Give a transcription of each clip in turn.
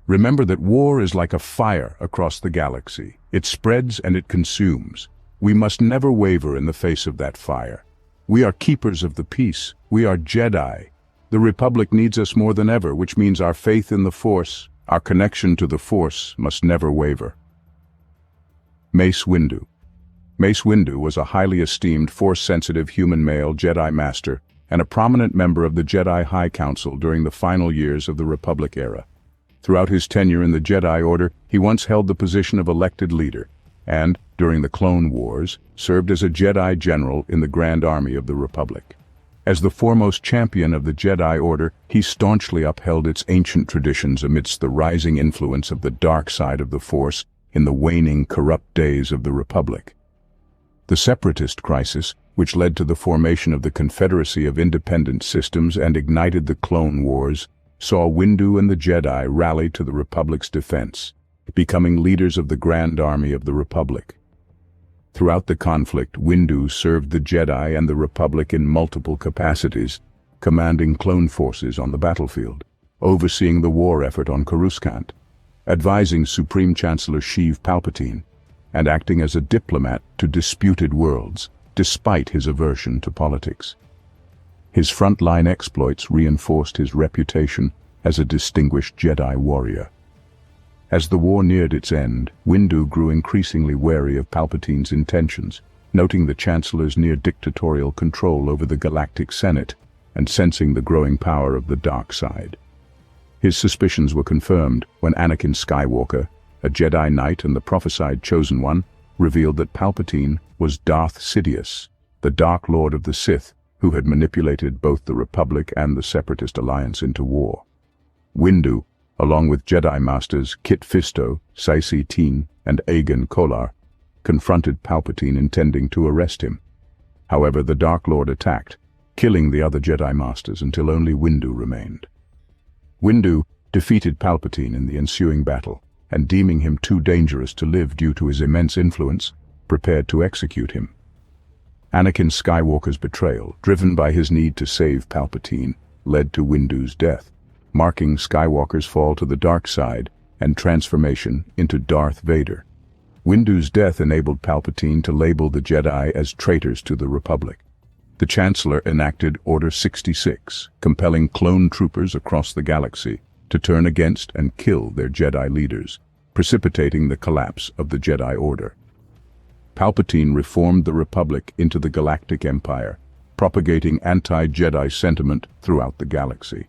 Remember that war is like a fire across the galaxy. It spreads and it consumes. We must never waver in the face of that fire. We are keepers of the peace. We are Jedi. The Republic needs us more than ever, which means our faith in the Force, our connection to the Force, must never waver. Mace Windu. Mace Windu was a highly esteemed, Force-sensitive human male Jedi Master and a prominent member of the Jedi High Council during the final years of the Republic era. Throughout his tenure in the Jedi Order, he once held the position of elected leader, and, during the Clone Wars, served as a Jedi General in the Grand Army of the Republic. As the foremost champion of the Jedi Order, he staunchly upheld its ancient traditions amidst the rising influence of the dark side of the Force in the waning, corrupt days of the Republic. The Separatist crisis, which led to the formation of the Confederacy of Independent Systems and ignited the Clone Wars, saw Windu and the Jedi rally to the Republic's defense, becoming leaders of the Grand Army of the Republic. Throughout the conflict, Windu served the Jedi and the Republic in multiple capacities, commanding clone forces on the battlefield, overseeing the war effort on Coruscant, advising Supreme Chancellor Sheev Palpatine, and acting as a diplomat to disputed worlds, despite his aversion to politics. His frontline exploits reinforced his reputation as a distinguished Jedi warrior. As the war neared its end, Windu grew increasingly wary of Palpatine's intentions, noting the Chancellor's near-dictatorial control over the Galactic Senate and sensing the growing power of the dark side. His suspicions were confirmed when Anakin Skywalker, a Jedi Knight and the prophesied Chosen One, revealed that Palpatine was Darth Sidious, the Dark Lord of the Sith, who had manipulated both the Republic and the Separatist Alliance into war. Windu, along with Jedi Masters Kit Fisto, Saisi Tiin, and Aegon Kolar, confronted Palpatine intending to arrest him. However, the Dark Lord attacked, killing the other Jedi Masters until only Windu remained. Windu defeated Palpatine in the ensuing battle, and deeming him too dangerous to live due to his immense influence, prepared to execute him. Anakin Skywalker's betrayal, driven by his need to save Palpatine, led to Windu's death, marking Skywalker's fall to the dark side and transformation into Darth Vader. Windu's death enabled Palpatine to label the Jedi as traitors to the Republic. The Chancellor enacted Order 66, compelling clone troopers across the galaxy to turn against and kill their Jedi leaders, precipitating the collapse of the Jedi Order. Palpatine reformed the Republic into the Galactic Empire, propagating anti-Jedi sentiment throughout the galaxy.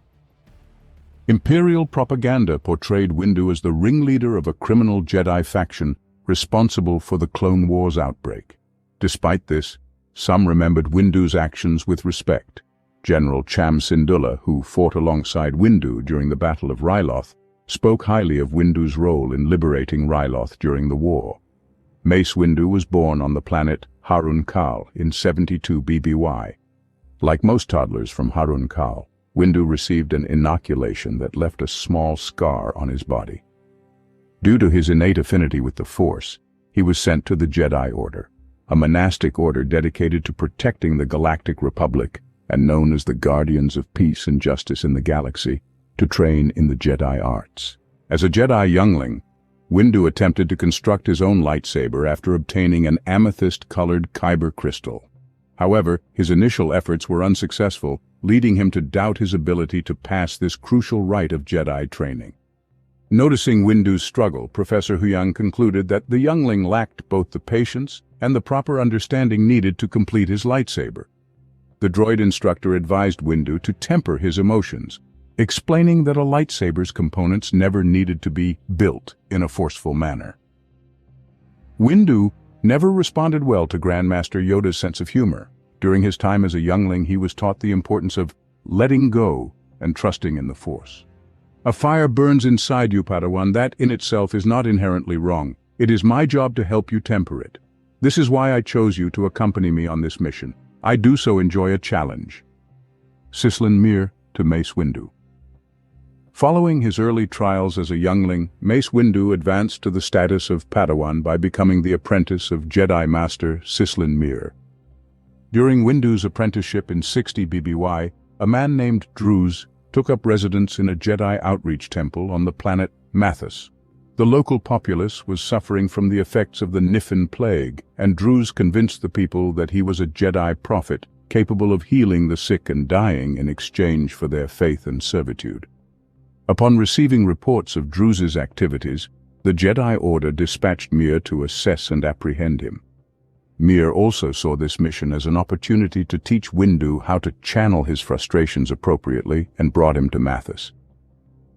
Imperial propaganda portrayed Windu as the ringleader of a criminal Jedi faction responsible for the Clone Wars outbreak. Despite this, some remembered Windu's actions with respect. General Cham Syndulla, who fought alongside Windu during the Battle of Ryloth, spoke highly of Windu's role in liberating Ryloth during the war. Mace Windu was born on the planet Harun Kal in 72 BBY. Like most toddlers from Harun Kal, Windu received an inoculation that left a small scar on his body. Due to his innate affinity with the Force, he was sent to the Jedi Order, a monastic order dedicated to protecting the Galactic Republic and known as the Guardians of Peace and Justice in the Galaxy, to train in the Jedi arts. As a Jedi youngling, Windu attempted to construct his own lightsaber after obtaining an amethyst-colored kyber crystal. However, his initial efforts were unsuccessful, leading him to doubt his ability to pass this crucial rite of Jedi training. Noticing Windu's struggle, Professor Huyang concluded that the youngling lacked both the patience and the proper understanding needed to complete his lightsaber. The droid instructor advised Windu to temper his emotions, explaining that a lightsaber's components never needed to be built in a forceful manner. Windu never responded well to Grandmaster Yoda's sense of humor. During his time as a youngling, he was taught the importance of letting go and trusting in the Force. A fire burns inside you, Padawan. That in itself is not inherently wrong. It is my job to help you temper it. This is why I chose you to accompany me on this mission. I do so enjoy a challenge. Sislin Mir to Mace Windu. Following his early trials as a youngling, Mace Windu advanced to the status of Padawan by becoming the apprentice of Jedi Master Sislin Mir. During Windu's apprenticeship in 60 BBY, a man named Druz took up residence in a Jedi outreach temple on the planet Mathis. The local populace was suffering from the effects of the Niffin plague, and Druze convinced the people that he was a Jedi prophet, capable of healing the sick and dying in exchange for their faith and servitude. Upon receiving reports of Druze's activities, the Jedi Order dispatched Mir to assess and apprehend him. Mir also saw this mission as an opportunity to teach Windu how to channel his frustrations appropriately and brought him to Mathis.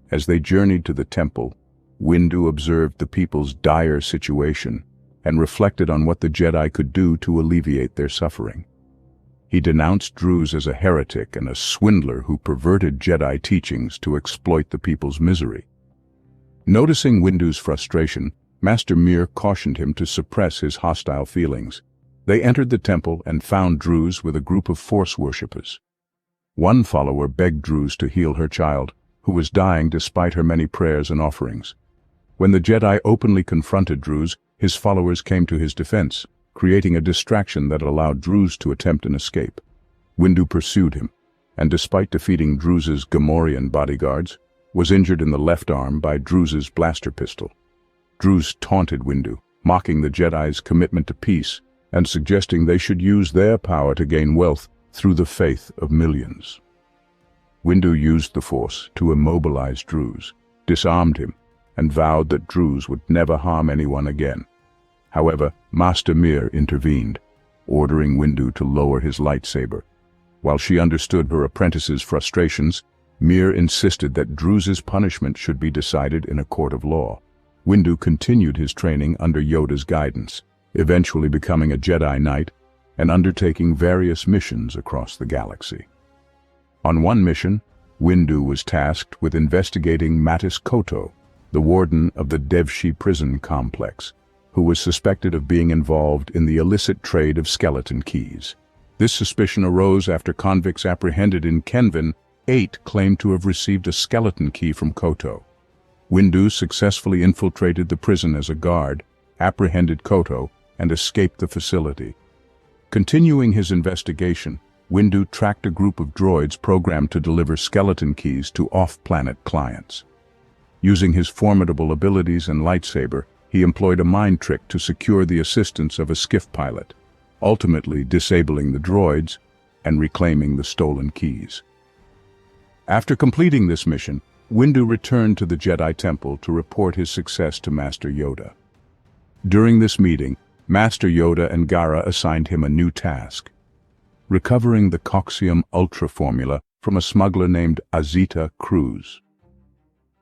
As they journeyed to the temple, Windu observed the people's dire situation and reflected on what the Jedi could do to alleviate their suffering. He denounced Druze as a heretic and a swindler who perverted Jedi teachings to exploit the people's misery. Noticing Windu's frustration, Master Mir cautioned him to suppress his hostile feelings. They entered the temple and found Druze with a group of Force worshippers. One follower begged Druze to heal her child, who was dying despite her many prayers and offerings. When the Jedi openly confronted Druze, his followers came to his defense, creating a distraction that allowed Druze to attempt an escape. Windu pursued him, and despite defeating Druze's Gamorrean bodyguards, was injured in the left arm by Druze's blaster pistol. Druze taunted Windu, mocking the Jedi's commitment to peace and suggesting they should use their power to gain wealth through the faith of millions. Windu used the Force to immobilize Druze, disarmed him, and vowed that Druze would never harm anyone again. However, Master Mir intervened, ordering Windu to lower his lightsaber. While she understood her apprentice's frustrations, Mir insisted that Druze's punishment should be decided in a court of law. Windu continued his training under Yoda's guidance, eventually becoming a Jedi Knight and undertaking various missions across the galaxy. On one mission, Windu was tasked with investigating Matis Koto, the warden of the Devshi prison complex, who was suspected of being involved in the illicit trade of skeleton keys. This suspicion arose after convicts apprehended in Kenvin 8 claimed to have received a skeleton key from Koto. Windu successfully infiltrated the prison as a guard, apprehended Koto, and escaped the facility. Continuing his investigation, Windu tracked a group of droids programmed to deliver skeleton keys to off-planet clients. Using his formidable abilities and lightsaber, he employed a mind trick to secure the assistance of a skiff pilot, ultimately disabling the droids and reclaiming the stolen keys. After completing this mission, Windu returned to the Jedi Temple to report his success to Master Yoda. During this meeting, Master Yoda and Gara assigned him a new task: recovering the Coxium Ultra formula from a smuggler named Azita Cruz.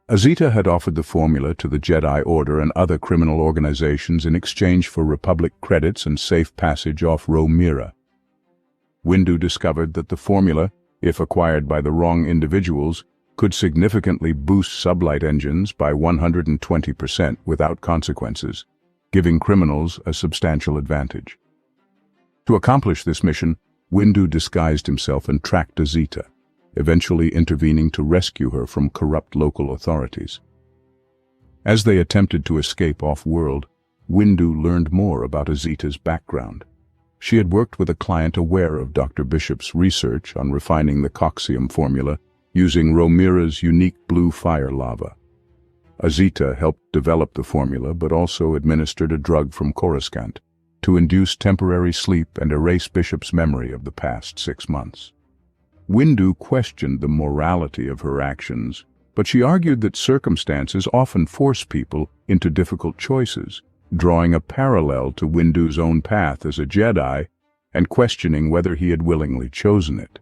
Azita had offered the formula to the Jedi Order and other criminal organizations in exchange for Republic credits and safe passage off Romira. Windu discovered that the formula, if acquired by the wrong individuals, could significantly boost sublight engines by 120% without consequences, giving criminals a substantial advantage. To accomplish this mission, Windu disguised himself and tracked Azita, eventually intervening to rescue her from corrupt local authorities. As they attempted to escape off-world, Windu learned more about Azita's background. She had worked with a client aware of Dr. Bishop's research on refining the Coxium formula using Romira's unique blue fire lava. Azita helped develop the formula but also administered a drug from Coruscant to induce temporary sleep and erase Bishop's memory of the past 6 months. Windu questioned the morality of her actions, but she argued that circumstances often force people into difficult choices, drawing a parallel to Windu's own path as a Jedi and questioning whether he had willingly chosen it.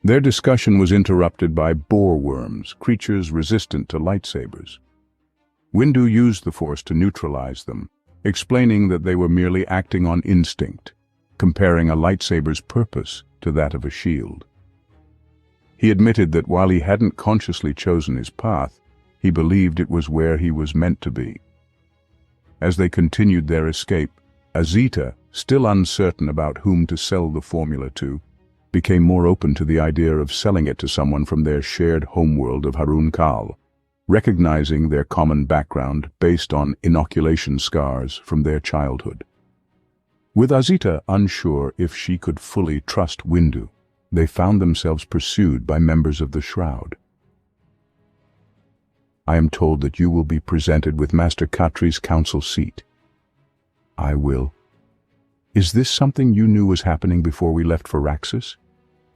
Their discussion was interrupted by boar worms, creatures resistant to lightsabers. Windu used the Force to neutralize them, explaining that they were merely acting on instinct, comparing a lightsaber's purpose to that of a shield. He admitted that while he hadn't consciously chosen his path, he believed it was where he was meant to be. As they continued their escape, Azita, still uncertain about whom to sell the formula to, became more open to the idea of selling it to someone from their shared homeworld of Harun Kal, recognizing their common background based on inoculation scars from their childhood. With Azita unsure if she could fully trust Windu, they found themselves pursued by members of the Shroud. I am told that you will be presented with Master Katri's council seat. I will. Is this something you knew was happening before we left for Raxus?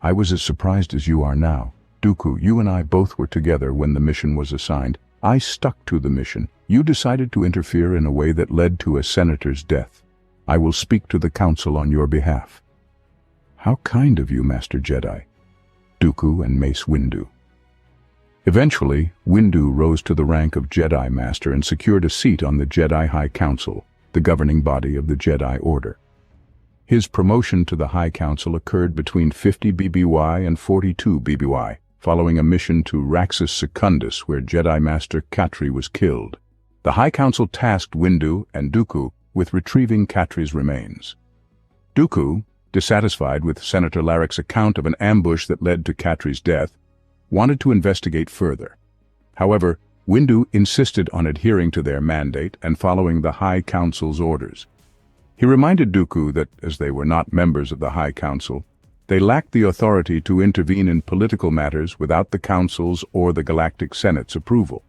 I was as surprised as you are now. Dooku, you and I both were together when the mission was assigned. I stuck to the mission. You decided to interfere in a way that led to a senator's death. I will speak to the council on your behalf. How kind of you, Master Jedi. Dooku and Mace Windu. Eventually, Windu rose to the rank of Jedi Master and secured a seat on the Jedi High Council, the governing body of the Jedi Order. His promotion to the High Council occurred between 50 BBY and 42 BBY, following a mission to Raxus Secundus where Jedi Master Katri was killed. The High Council tasked Windu and Dooku with retrieving Katri's remains. Dooku, dissatisfied with Senator Larrick's account of an ambush that led to Katri's death, wanted to investigate further. However, Windu insisted on adhering to their mandate and following the High Council's orders. He reminded Dooku that, as they were not members of the High Council, they lacked the authority to intervene in political matters without the Council's or the Galactic Senate's approval.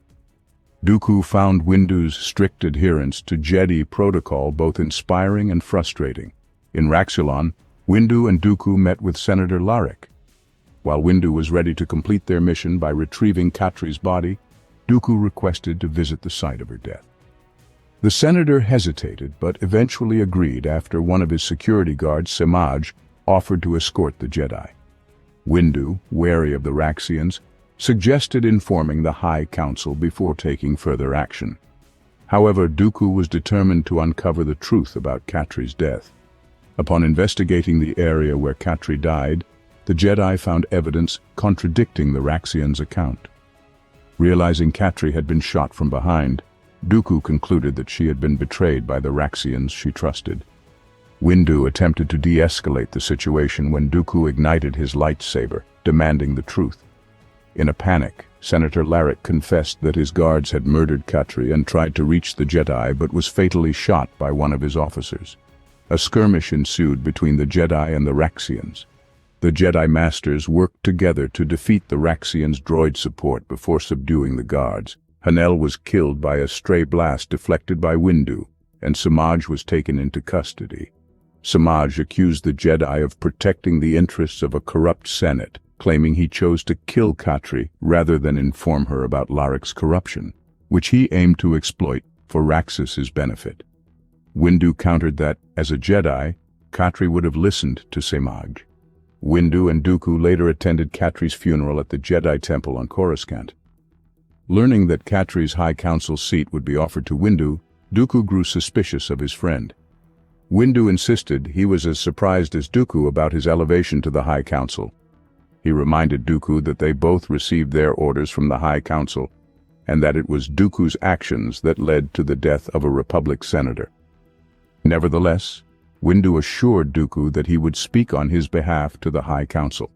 Dooku found Windu's strict adherence to Jedi protocol both inspiring and frustrating. In Raxulon, Windu and Dooku met with Senator Larrick. While Windu was ready to complete their mission by retrieving Katri's body, Dooku requested to visit the site of her death. The senator hesitated but eventually agreed after one of his security guards, Samaj, offered to escort the Jedi. Windu, wary of the Raxians, suggested informing the High Council before taking further action. However, Dooku was determined to uncover the truth about Katri's death. Upon investigating the area where Katri died, the Jedi found evidence contradicting the Raxians' account. Realizing Katri had been shot from behind, Dooku concluded that she had been betrayed by the Raxians she trusted. Windu attempted to de-escalate the situation when Dooku ignited his lightsaber, demanding the truth. In a panic, Senator Larrick confessed that his guards had murdered Katri and tried to reach the Jedi but was fatally shot by one of his officers. A skirmish ensued between the Jedi and the Raxians. The Jedi Masters worked together to defeat the Raxians' droid support before subduing the guards. Hanel was killed by a stray blast deflected by Windu, and Samaj was taken into custody. Samaj accused the Jedi of protecting the interests of a corrupt Senate, claiming he chose to kill Katri rather than inform her about Larrick's corruption, which he aimed to exploit for Raxus's benefit. Windu countered that, as a Jedi, Katri would have listened to Samaj. Windu and Dooku later attended Katri's funeral at the Jedi Temple on Coruscant. Learning that Katri's High Council seat would be offered to Windu, Dooku grew suspicious of his friend. Windu insisted he was as surprised as Dooku about his elevation to the High Council. He reminded Dooku that they both received their orders from the High Council, and that it was Dooku's actions that led to the death of a Republic senator. Nevertheless, Windu assured Dooku that he would speak on his behalf to the High Council.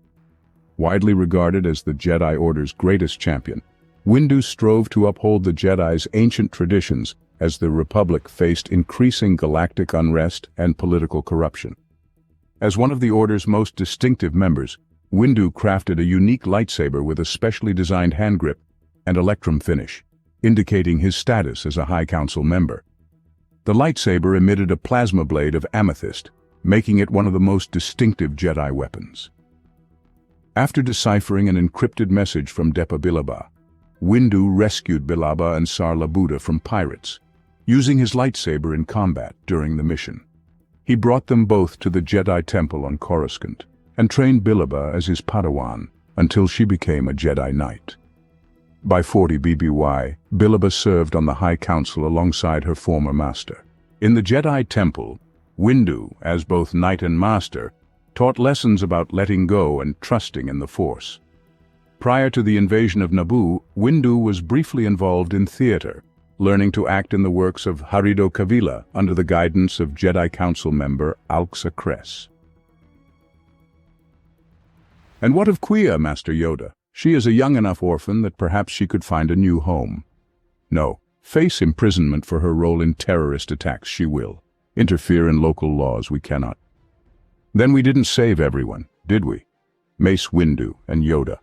Widely regarded as the Jedi Order's greatest champion, Windu strove to uphold the Jedi's ancient traditions as the Republic faced increasing galactic unrest and political corruption. As one of the Order's most distinctive members, Windu crafted a unique lightsaber with a specially designed handgrip and electrum finish, indicating his status as a High Council member. The lightsaber emitted a plasma blade of amethyst, making it one of the most distinctive Jedi weapons. After deciphering an encrypted message from Depa Billaba, Windu rescued Billaba and Sar Labuda from pirates, using his lightsaber in combat during the mission. He brought them both to the Jedi Temple on Coruscant, and trained Billaba as his Padawan until she became a Jedi Knight. By 40 BBY, Billaba served on the High Council alongside her former master. In the Jedi Temple, Windu, as both Knight and Master, taught lessons about letting go and trusting in the Force. Prior to the invasion of Naboo, Windu was briefly involved in theater, learning to act in the works of Harido Kavila under the guidance of Jedi Council member Alxa Kress. And what of Quia, Master Yoda? She is a young enough orphan that perhaps she could find a new home. No, face imprisonment for her role in terrorist attacks she will. Interfere in local laws we cannot. Then we didn't save everyone, did we? Mace Windu and Yoda.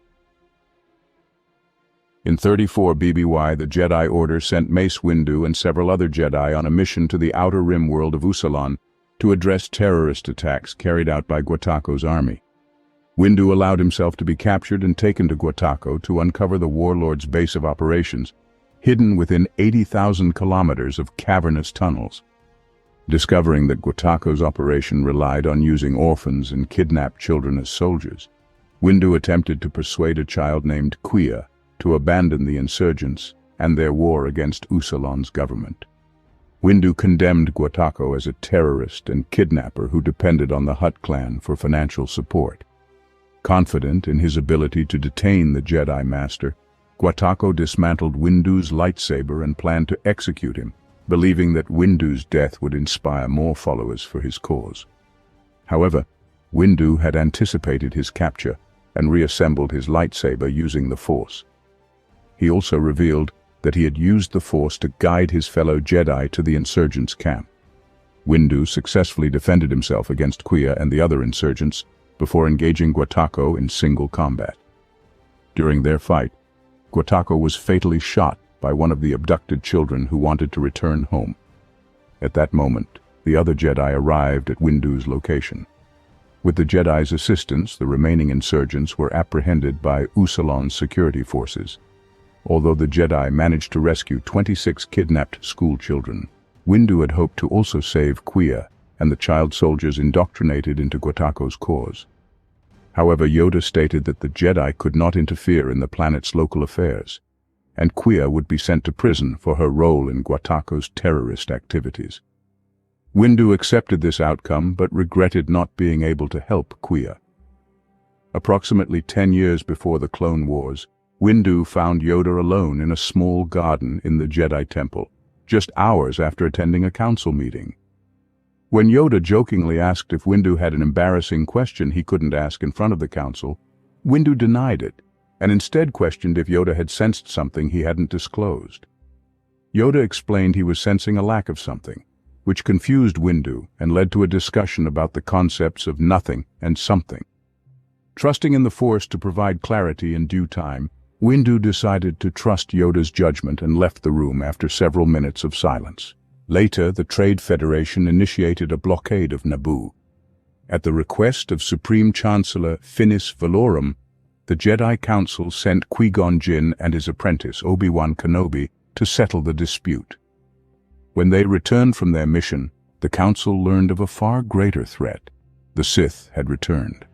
In 34 BBY, the Jedi Order sent Mace Windu and several other Jedi on a mission to the outer rim world of Usalan to address terrorist attacks carried out by Guataco's army. Windu allowed himself to be captured and taken to Guataco to uncover the warlord's base of operations, hidden within 80,000 kilometers of cavernous tunnels. Discovering that Guataco's operation relied on using orphans and kidnapped children as soldiers, Windu attempted to persuade a child named Quia to abandon the insurgents and their war against Usalan's government. Windu condemned Guataco as a terrorist and kidnapper who depended on the Hutt clan for financial support. Confident in his ability to detain the Jedi Master, Guataco dismantled Windu's lightsaber and planned to execute him, believing that Windu's death would inspire more followers for his cause. However, Windu had anticipated his capture and reassembled his lightsaber using the Force. He also revealed that he had used the Force to guide his fellow Jedi to the insurgents' camp. Windu successfully defended himself against Quia and the other insurgents before engaging Guataco in single combat. During their fight, Guataco was fatally shot by one of the abducted children who wanted to return home. At that moment, the other Jedi arrived at Windu's location. With the Jedi's assistance, the remaining insurgents were apprehended by Usalan's security forces. Although the Jedi managed to rescue 26 kidnapped school children, Windu had hoped to also save Quia and the child soldiers indoctrinated into Guataco's cause. However, Yoda stated that the Jedi could not interfere in the planet's local affairs, and Quia would be sent to prison for her role in Guataco's terrorist activities. Windu accepted this outcome but regretted not being able to help Quia. Approximately 10 years before the Clone Wars, Windu found Yoda alone in a small garden in the Jedi Temple, just hours after attending a council meeting. When Yoda jokingly asked if Windu had an embarrassing question he couldn't ask in front of the council, Windu denied it, and instead questioned if Yoda had sensed something he hadn't disclosed. Yoda explained he was sensing a lack of something, which confused Windu and led to a discussion about the concepts of nothing and something. Trusting in the Force to provide clarity in due time, Windu decided to trust Yoda's judgment and left the room after several minutes of silence. Later, the Trade Federation initiated a blockade of Naboo. At the request of Supreme Chancellor Finis Valorum, the Jedi Council sent Qui-Gon Jinn and his apprentice Obi-Wan Kenobi to settle the dispute. When they returned from their mission, the Council learned of a far greater threat. The Sith had returned.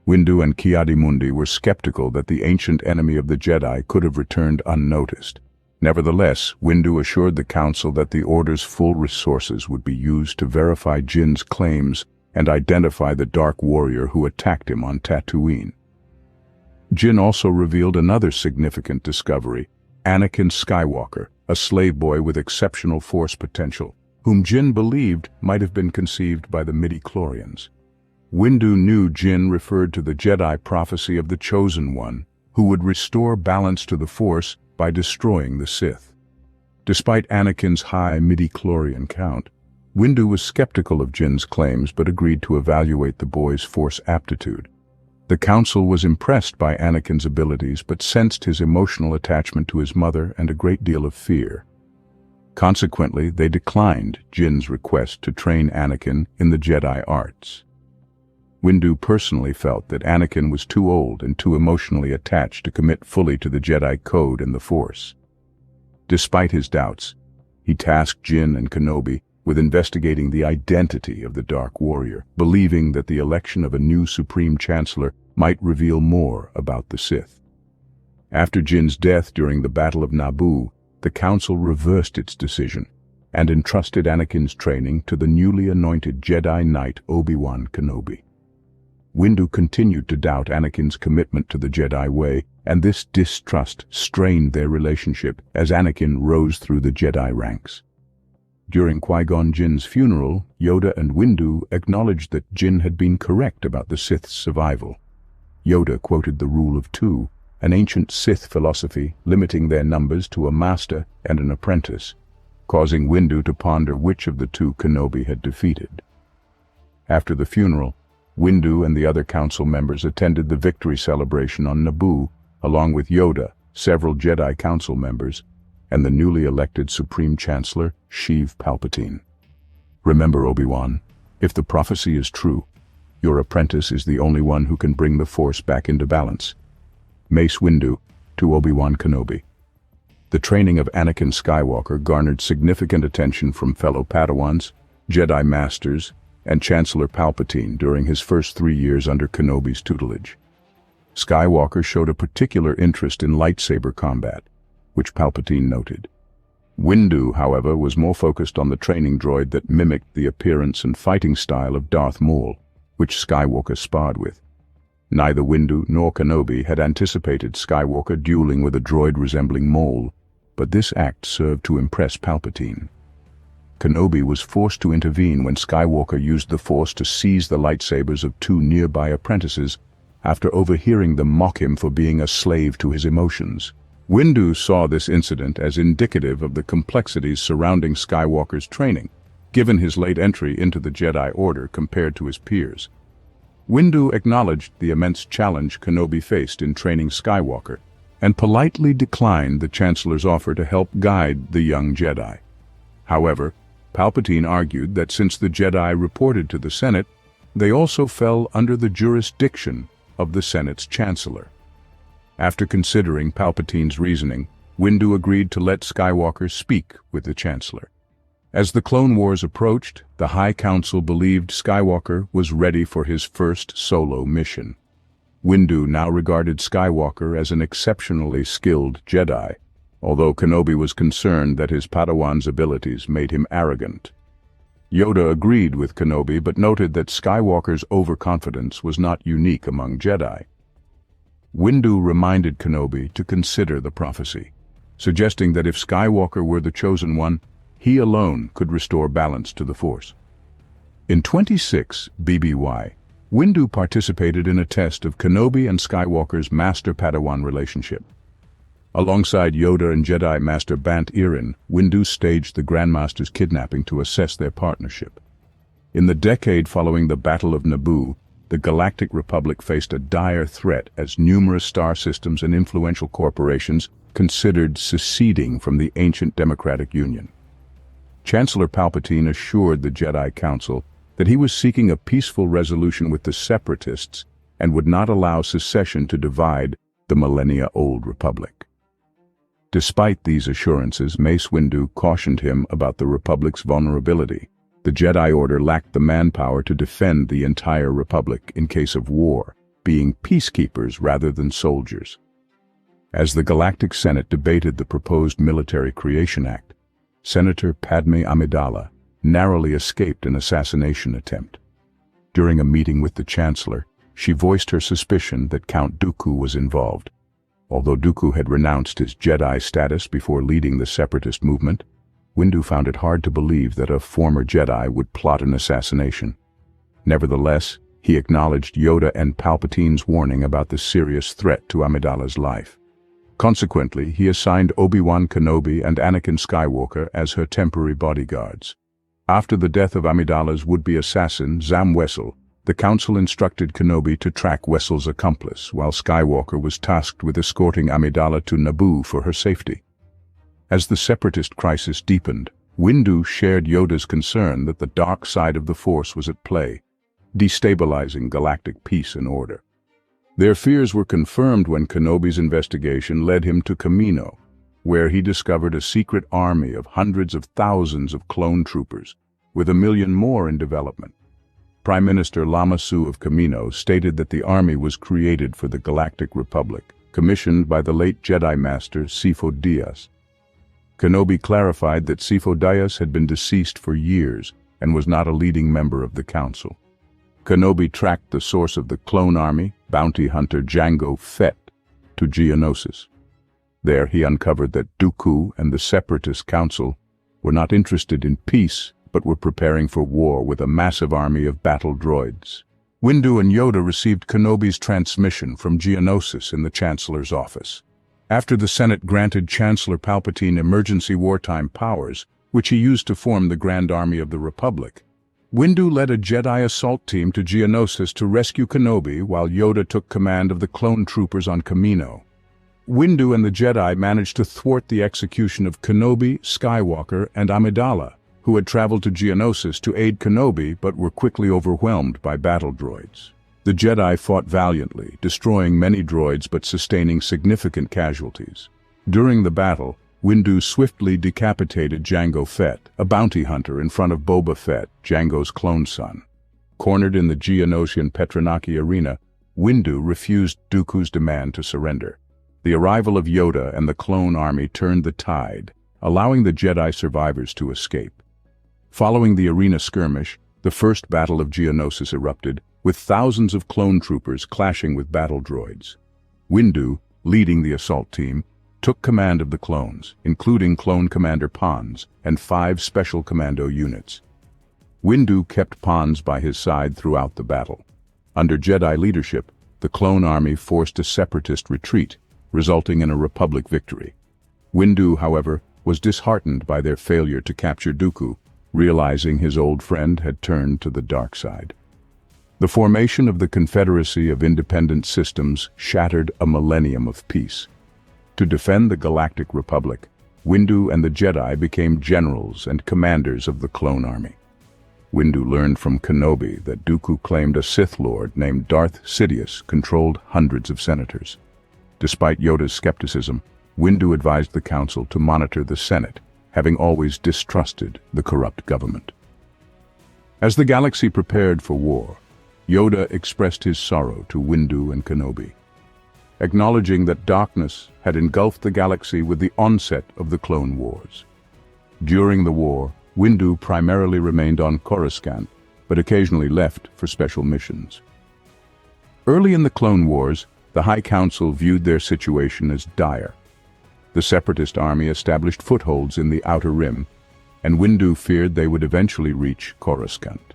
Windu and Ki-Adi-Mundi were skeptical that the ancient enemy of the Jedi could have returned unnoticed. Nevertheless, Windu assured the Council that the Order's full resources would be used to verify Jinn's claims and identify the Dark Warrior who attacked him on Tatooine. Jinn also revealed another significant discovery: Anakin Skywalker, a slave boy with exceptional Force potential, whom Jinn believed might have been conceived by the midi-chlorians. Windu knew Jinn referred to the Jedi prophecy of the Chosen One, who would restore balance to the Force by destroying the Sith. Despite Anakin's high midi-chlorian count, Windu was skeptical of Jinn's claims but agreed to evaluate the boy's Force aptitude. The Council was impressed by Anakin's abilities but sensed his emotional attachment to his mother and a great deal of fear. Consequently, they declined Jinn's request to train Anakin in the Jedi arts. Windu personally felt that Anakin was too old and too emotionally attached to commit fully to the Jedi Code and the Force. Despite his doubts, he tasked Jinn and Kenobi with investigating the identity of the Dark Warrior, believing that the election of a new Supreme Chancellor might reveal more about the Sith. After Jinn's death during the Battle of Naboo, the Council reversed its decision and entrusted Anakin's training to the newly anointed Jedi Knight Obi-Wan Kenobi. Windu continued to doubt Anakin's commitment to the Jedi way, and this distrust strained their relationship as Anakin rose through the Jedi ranks. During Qui-Gon Jinn's funeral, Yoda and Windu acknowledged that Jinn had been correct about the Sith's survival. Yoda quoted the Rule of Two, an ancient Sith philosophy limiting their numbers to a master and an apprentice, causing Windu to ponder which of the two Kenobi had defeated. After the funeral, Windu and the other council members attended the victory celebration on Naboo, along with Yoda, several Jedi Council members, and the newly elected Supreme Chancellor, Sheev Palpatine. Remember, Obi-Wan, if the prophecy is true, your apprentice is the only one who can bring the Force back into balance. Mace Windu to Obi-Wan Kenobi. The training of Anakin Skywalker garnered significant attention from fellow Padawans, Jedi Masters, and Chancellor Palpatine during his first 3 years under Kenobi's tutelage. Skywalker showed a particular interest in lightsaber combat, which Palpatine noted. Windu, however, was more focused on the training droid that mimicked the appearance and fighting style of Darth Maul, which Skywalker sparred with. Neither Windu nor Kenobi had anticipated Skywalker dueling with a droid resembling Maul, but this act served to impress Palpatine. Kenobi was forced to intervene when Skywalker used the Force to seize the lightsabers of 2 nearby apprentices after overhearing them mock him for being a slave to his emotions. Windu saw this incident as indicative of the complexities surrounding Skywalker's training, given his late entry into the Jedi Order compared to his peers. Windu acknowledged the immense challenge Kenobi faced in training Skywalker, and politely declined the Chancellor's offer to help guide the young Jedi. However, Palpatine argued that since the Jedi reported to the Senate, they also fell under the jurisdiction of the Senate's Chancellor. After considering Palpatine's reasoning, Windu agreed to let Skywalker speak with the Chancellor. As the Clone Wars approached, the High Council believed Skywalker was ready for his first solo mission. Windu now regarded Skywalker as an exceptionally skilled Jedi, although Kenobi was concerned that his Padawan's abilities made him arrogant. Yoda agreed with Kenobi but noted that Skywalker's overconfidence was not unique among Jedi. Windu reminded Kenobi to consider the prophecy, suggesting that if Skywalker were the chosen one, he alone could restore balance to the Force. In 26 BBY, Windu participated in a test of Kenobi and Skywalker's Master-Padawan relationship. Alongside Yoda and Jedi Master Bant Irin, Windu staged the Grandmaster's kidnapping to assess their partnership. In the decade following the Battle of Naboo, the Galactic Republic faced a dire threat as numerous star systems and influential corporations considered seceding from the ancient Democratic Union. Chancellor Palpatine assured the Jedi Council that he was seeking a peaceful resolution with the Separatists and would not allow secession to divide the millennia-old Republic. Despite these assurances, Mace Windu cautioned him about the Republic's vulnerability. The Jedi Order lacked the manpower to defend the entire Republic in case of war, being peacekeepers rather than soldiers. As the Galactic Senate debated the proposed Military Creation Act, Senator Padme Amidala narrowly escaped an assassination attempt. During a meeting with the Chancellor, she voiced her suspicion that Count Dooku was involved. Although Dooku had renounced his Jedi status before leading the Separatist movement, Windu found it hard to believe that a former Jedi would plot an assassination. Nevertheless, he acknowledged Yoda and Palpatine's warning about the serious threat to Amidala's life. Consequently, he assigned Obi-Wan Kenobi and Anakin Skywalker as her temporary bodyguards. After the death of Amidala's would-be assassin, Zam Wesell, the Council instructed Kenobi to track Wesell's accomplice, while Skywalker was tasked with escorting Amidala to Naboo for her safety. As the Separatist crisis deepened, Windu shared Yoda's concern that the dark side of the Force was at play, destabilizing galactic peace and order. Their fears were confirmed when Kenobi's investigation led him to Kamino, where he discovered a secret army of hundreds of thousands of clone troopers, with 1 million more in development. Prime Minister Lama Su of Kamino stated that the army was created for the Galactic Republic, commissioned by the late Jedi Master Sifo Dyas. Kenobi clarified that Sifo Dyas had been deceased for years and was not a leading member of the Council. Kenobi tracked the source of the clone army, bounty hunter Jango Fett, to Geonosis. There he uncovered that Dooku and the Separatist Council were not interested in peace, but were preparing for war with a massive army of battle droids. Windu and Yoda received Kenobi's transmission from Geonosis in the Chancellor's office. After the Senate granted Chancellor Palpatine emergency wartime powers, which he used to form the Grand Army of the Republic, Windu led a Jedi assault team to Geonosis to rescue Kenobi while Yoda took command of the clone troopers on Kamino. Windu and the Jedi managed to thwart the execution of Kenobi, Skywalker, and Amidala, who had traveled to Geonosis to aid Kenobi but were quickly overwhelmed by battle droids. The Jedi fought valiantly, destroying many droids but sustaining significant casualties. During the battle, Windu swiftly decapitated Jango Fett, a bounty hunter in front of Boba Fett, Jango's clone son. Cornered in the Geonosian Petranaki arena, Windu refused Dooku's demand to surrender. The arrival of Yoda and the clone army turned the tide, allowing the Jedi survivors to escape. Following the arena skirmish, the First Battle of Geonosis erupted, with thousands of clone troopers clashing with battle droids. Windu, leading the assault team, took command of the clones, including Clone Commander Pons and 5 Special Commando units. Windu kept Pons by his side throughout the battle. Under Jedi leadership, the clone army forced a separatist retreat, resulting in a Republic victory. Windu, however, was disheartened by their failure to capture Dooku, realizing his old friend had turned to the dark side. The formation of the Confederacy of Independent Systems shattered a millennium of peace. To defend the Galactic Republic, Windu and the Jedi became generals and commanders of the clone army. Windu learned from Kenobi that Dooku claimed a Sith Lord named Darth Sidious controlled hundreds of senators. Despite Yoda's skepticism, Windu advised the Council to monitor the Senate, having always distrusted the corrupt government. As the galaxy prepared for war, Yoda expressed his sorrow to Windu and Kenobi, acknowledging that darkness had engulfed the galaxy with the onset of the Clone Wars. During the war, Windu primarily remained on Coruscant, but occasionally left for special missions. Early in the Clone Wars, the High Council viewed their situation as dire. The Separatist army established footholds in the Outer Rim, and Windu feared they would eventually reach Coruscant.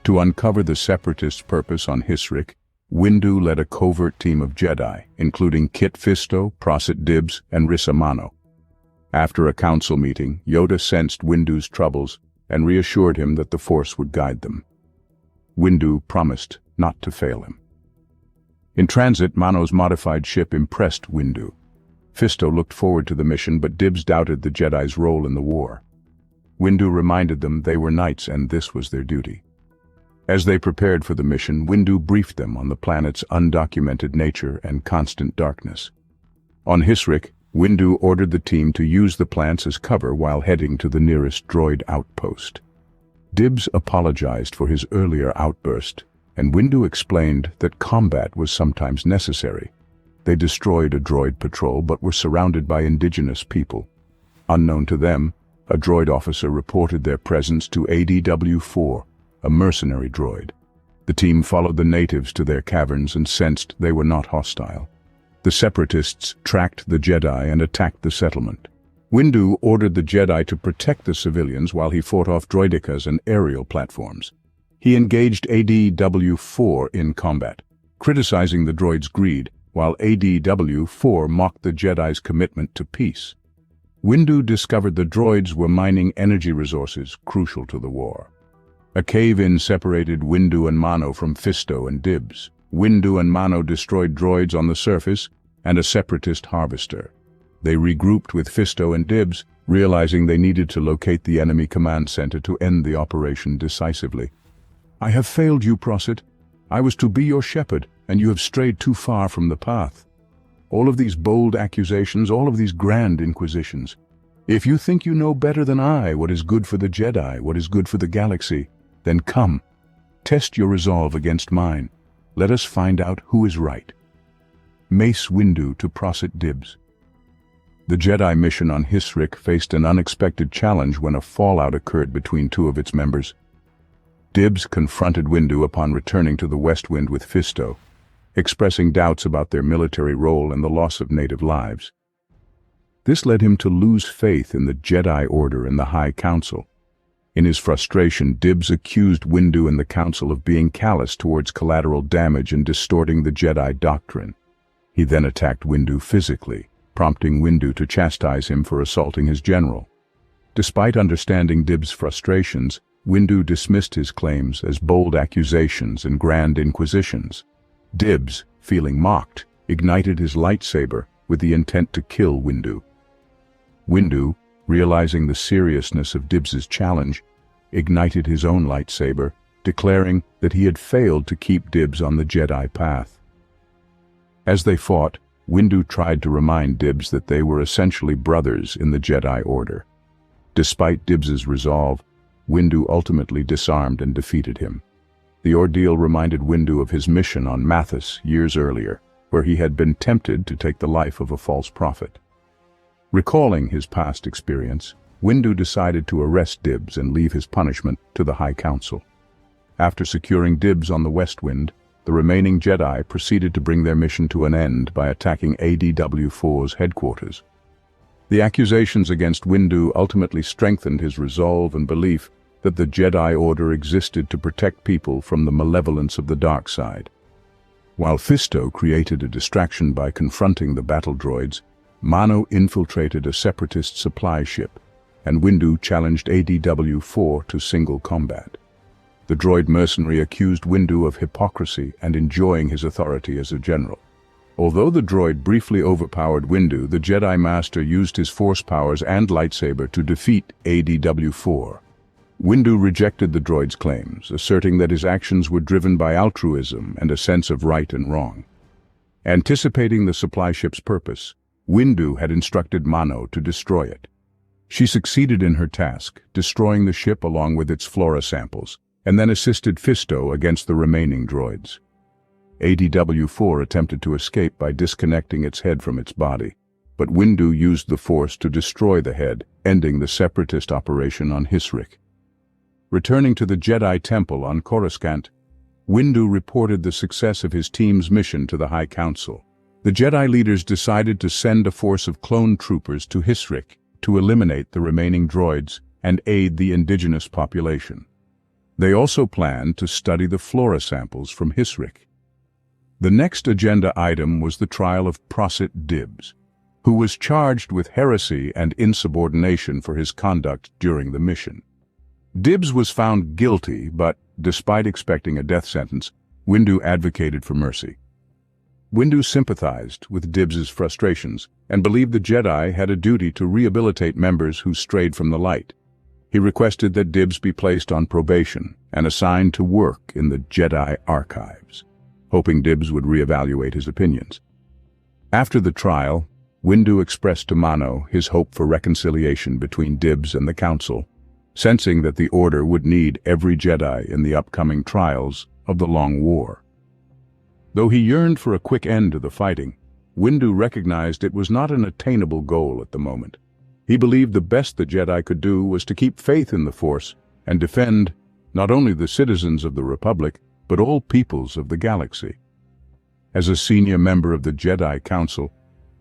To uncover the Separatists' purpose on Hisrik, Windu led a covert team of Jedi, including Kit Fisto, Prosit Dibs, and Rissa Mano. After a council meeting, Yoda sensed Windu's troubles and reassured him that the Force would guide them. Windu promised not to fail him. In transit, Mano's modified ship impressed Windu. Fisto looked forward to the mission, but Dibs doubted the Jedi's role in the war. Windu reminded them they were knights and this was their duty. As they prepared for the mission, Windu briefed them on the planet's undocumented nature and constant darkness. On Hisrik, Windu ordered the team to use the plants as cover while heading to the nearest droid outpost. Dibs apologized for his earlier outburst, and Windu explained that combat was sometimes necessary. They destroyed a droid patrol but were surrounded by indigenous people. Unknown to them, a droid officer reported their presence to ADW-4, a mercenary droid. The team followed the natives to their caverns and sensed they were not hostile. The Separatists tracked the Jedi and attacked the settlement. Windu ordered the Jedi to protect the civilians while he fought off droidekas and aerial platforms. He engaged ADW-4 in combat, criticizing the droid's greed, while ADW-4 mocked the Jedi's commitment to peace. Windu discovered the droids were mining energy resources crucial to the war. A cave-in separated Windu and Mano from Fisto and Dibs. Windu and Mano destroyed droids on the surface and a separatist harvester. They regrouped with Fisto and Dibs, realizing they needed to locate the enemy command center to end the operation decisively. "I have failed you, Prosit. I was to be your shepherd, and you have strayed too far from the path. All of these bold accusations, all of these grand inquisitions. If you think you know better than I what is good for the Jedi, what is good for the galaxy, then come, test your resolve against mine. Let us find out who is right." Mace Windu to Prosit Dibs. The Jedi mission on Hisrik faced an unexpected challenge when a fallout occurred between two of its members. Dibs confronted Windu upon returning to the West Wind with Fisto, expressing doubts about their military role and the loss of native lives. This led him to lose faith in the Jedi Order and the High Council. In his frustration, Dibs accused Windu and the Council of being callous towards collateral damage and distorting the Jedi doctrine. He then attacked Windu physically, prompting Windu to chastise him for assaulting his general. Despite understanding Dibs' frustrations, Windu dismissed his claims as bold accusations and grand inquisitions. Dibs, feeling mocked, ignited his lightsaber, with the intent to kill Windu. Windu, realizing the seriousness of Dibs's challenge, ignited his own lightsaber, declaring that he had failed to keep Dibs on the Jedi path. As they fought, Windu tried to remind Dibs that they were essentially brothers in the Jedi Order. Despite Dibs's resolve, Windu ultimately disarmed and defeated him. The ordeal reminded Windu of his mission on Mathis years earlier, where he had been tempted to take the life of a false prophet. Recalling his past experience, Windu decided to arrest Dibs and leave his punishment to the High Council. After securing Dibs on the West Wind, the remaining Jedi proceeded to bring their mission to an end by attacking ADW-4's headquarters. The accusations against Windu ultimately strengthened his resolve and belief that the Jedi Order existed to protect people from the malevolence of the dark side. While Fisto created a distraction by confronting the battle droids, Mano infiltrated a separatist supply ship, and Windu challenged ADW-4 to single combat. The droid mercenary accused Windu of hypocrisy and enjoying his authority as a general. Although the droid briefly overpowered Windu, the Jedi Master used his force powers and lightsaber to defeat ADW-4. Windu rejected the droid's claims, asserting that his actions were driven by altruism and a sense of right and wrong. Anticipating the supply ship's purpose, Windu had instructed Mano to destroy it. She succeeded in her task, destroying the ship along with its flora samples, and then assisted Fisto against the remaining droids. ADW-4 attempted to escape by disconnecting its head from its body, but Windu used the Force to destroy the head, ending the separatist operation on Hisrik. Returning to the Jedi Temple on Coruscant, Windu reported the success of his team's mission to the High Council. The Jedi leaders decided to send a force of clone troopers to Hisrik to eliminate the remaining droids and aid the indigenous population. They also planned to study the flora samples from Hisrik. The next agenda item was the trial of Prosit Dibs, who was charged with heresy and insubordination for his conduct during the mission. Dibs was found guilty, but, despite expecting a death sentence, Windu advocated for mercy. Windu sympathized with Dibs's frustrations and believed the Jedi had a duty to rehabilitate members who strayed from the light. He requested that Dibs be placed on probation and assigned to work in the Jedi archives, hoping Dibs would reevaluate his opinions. After the trial, Windu expressed to Mano his hope for reconciliation between Dibs and the Council, sensing that the Order would need every Jedi in the upcoming trials of the Long War. Though he yearned for a quick end to the fighting, Windu recognized it was not an attainable goal at the moment. He believed the best the Jedi could do was to keep faith in the Force and defend not only the citizens of the Republic, but all peoples of the galaxy. As a senior member of the Jedi Council,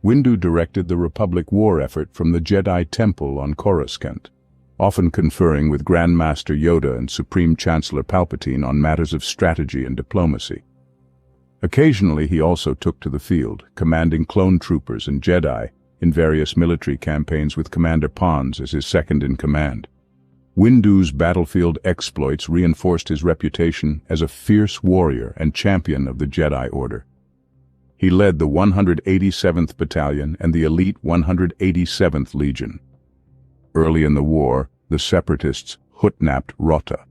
Windu directed the Republic war effort from the Jedi Temple on Coruscant, often conferring with Grand Master Yoda and Supreme Chancellor Palpatine on matters of strategy and diplomacy. Occasionally he also took to the field, commanding clone troopers and Jedi in various military campaigns with Commander Pons as his second-in-command. Windu's battlefield exploits reinforced his reputation as a fierce warrior and champion of the Jedi Order. He led the 187th Battalion and the elite 187th Legion. Early in the war, the Separatists hutnapped Rota,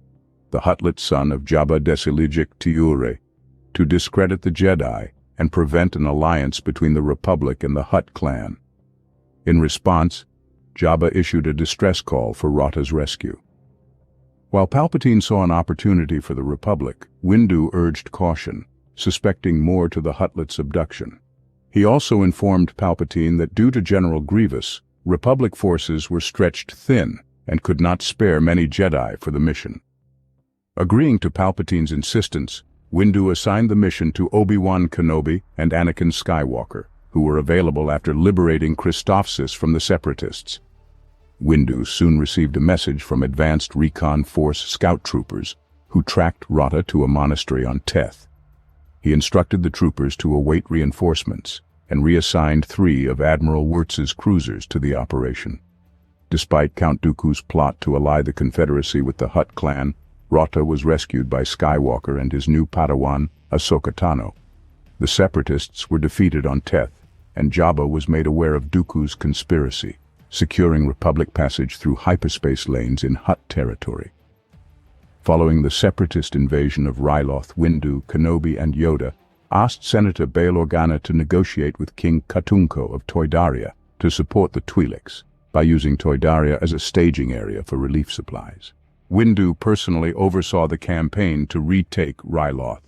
the Huttlet son of Jabba Desilijik Tiure, to discredit the Jedi and prevent an alliance between the Republic and the Hutt clan. In response, Jabba issued a distress call for Rota's rescue. While Palpatine saw an opportunity for the Republic, Windu urged caution, suspecting more to the Huttlet's abduction. He also informed Palpatine that due to General Grievous, Republic forces were stretched thin and could not spare many Jedi for the mission. Agreeing to Palpatine's insistence, Windu assigned the mission to Obi-Wan Kenobi and Anakin Skywalker, who were available after liberating Christophsis from the Separatists. Windu soon received a message from Advanced Recon Force scout troopers, who tracked Rota to a monastery on Teth. He instructed the troopers to await reinforcements and reassigned 3 of Admiral Wirtz's cruisers to the operation. Despite Count Dooku's plot to ally the Confederacy with the Hutt clan, Rota was rescued by Skywalker and his new Padawan, Ahsoka Tano. The Separatists were defeated on Teth, and Jabba was made aware of Dooku's conspiracy, securing Republic passage through hyperspace lanes in Hutt territory. Following the separatist invasion of Ryloth, Windu, Kenobi, and Yoda asked Senator Bail Organa to negotiate with King Katunko of Toydaria to support the Twi'leks by using Toydaria as a staging area for relief supplies. Windu personally oversaw the campaign to retake Ryloth.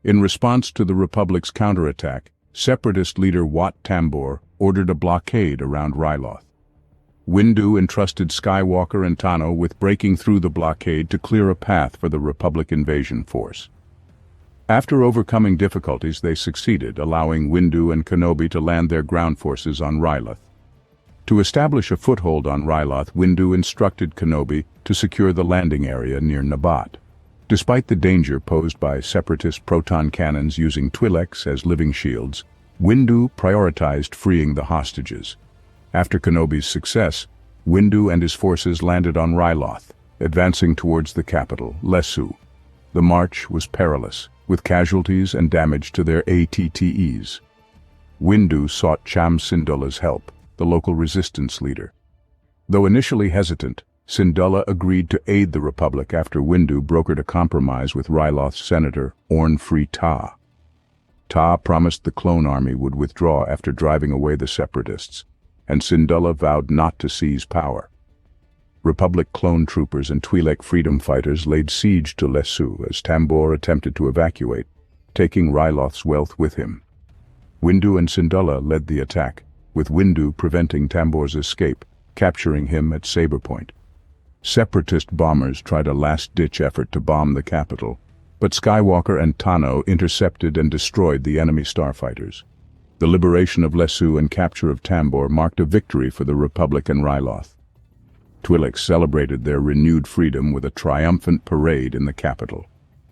In response to the Republic's counterattack, separatist leader Wat Tambor ordered a blockade around Ryloth. Windu entrusted Skywalker and Tano with breaking through the blockade to clear a path for the Republic invasion force. After overcoming difficulties, they succeeded, allowing Windu and Kenobi to land their ground forces on Ryloth. To establish a foothold on Ryloth, Windu instructed Kenobi to secure the landing area near Nabat. Despite the danger posed by separatist proton cannons using Twi'leks as living shields, Windu prioritized freeing the hostages. After Kenobi's success, Windu and his forces landed on Ryloth, advancing towards the capital, Lesu. The march was perilous, with casualties and damage to their ATTEs. Windu sought Cham Syndulla's help, the local resistance leader. Though initially hesitant, Syndulla agreed to aid the Republic after Windu brokered a compromise with Ryloth's senator, Orn Free Ta. Ta promised the clone army would withdraw after driving away the separatists, and Syndulla vowed not to seize power. Republic clone troopers and Twi'lek freedom fighters laid siege to Lesu as Tambor attempted to evacuate, taking Ryloth's wealth with him. Windu and Syndulla led the attack, with Windu preventing Tambor's escape, capturing him at Saber Point. Separatist bombers tried a last-ditch effort to bomb the capital, but Skywalker and Tano intercepted and destroyed the enemy starfighters. The liberation of Lesu and capture of Tambor marked a victory for the Republic and Ryloth. Twi'leks celebrated their renewed freedom with a triumphant parade in the capital,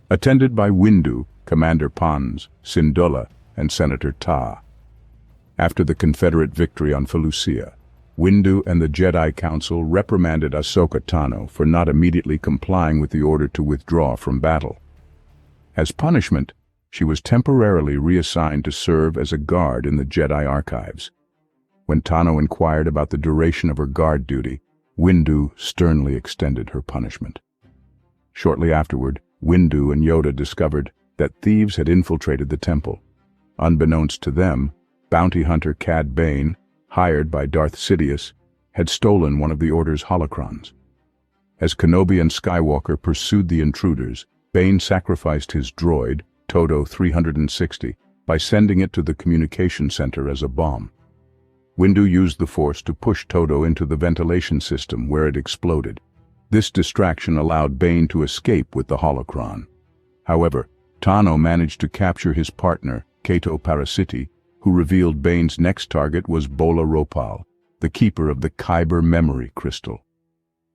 attended by Windu, Commander Pons, Syndulla, and Senator Ta. After the Confederate victory on Felucia, Windu and the Jedi Council reprimanded Ahsoka Tano for not immediately complying with the order to withdraw from battle. As punishment, she was temporarily reassigned to serve as a guard in the Jedi archives. When Tano inquired about the duration of her guard duty, Windu sternly extended her punishment. Shortly afterward, Windu and Yoda discovered that thieves had infiltrated the temple. Unbeknownst to them, bounty hunter Cad Bane, hired by Darth Sidious, had stolen one of the Order's holocrons. As Kenobi and Skywalker pursued the intruders, Bane sacrificed his droid, Todo 360, by sending it to the communication center as a bomb. Windu used the Force to push Todo into the ventilation system where it exploded. This distraction allowed Bane to escape with the holocron. However, Tano managed to capture his partner, Cato Parasiti, who revealed Bane's next target was Bola Ropal, the keeper of the Kyber memory crystal.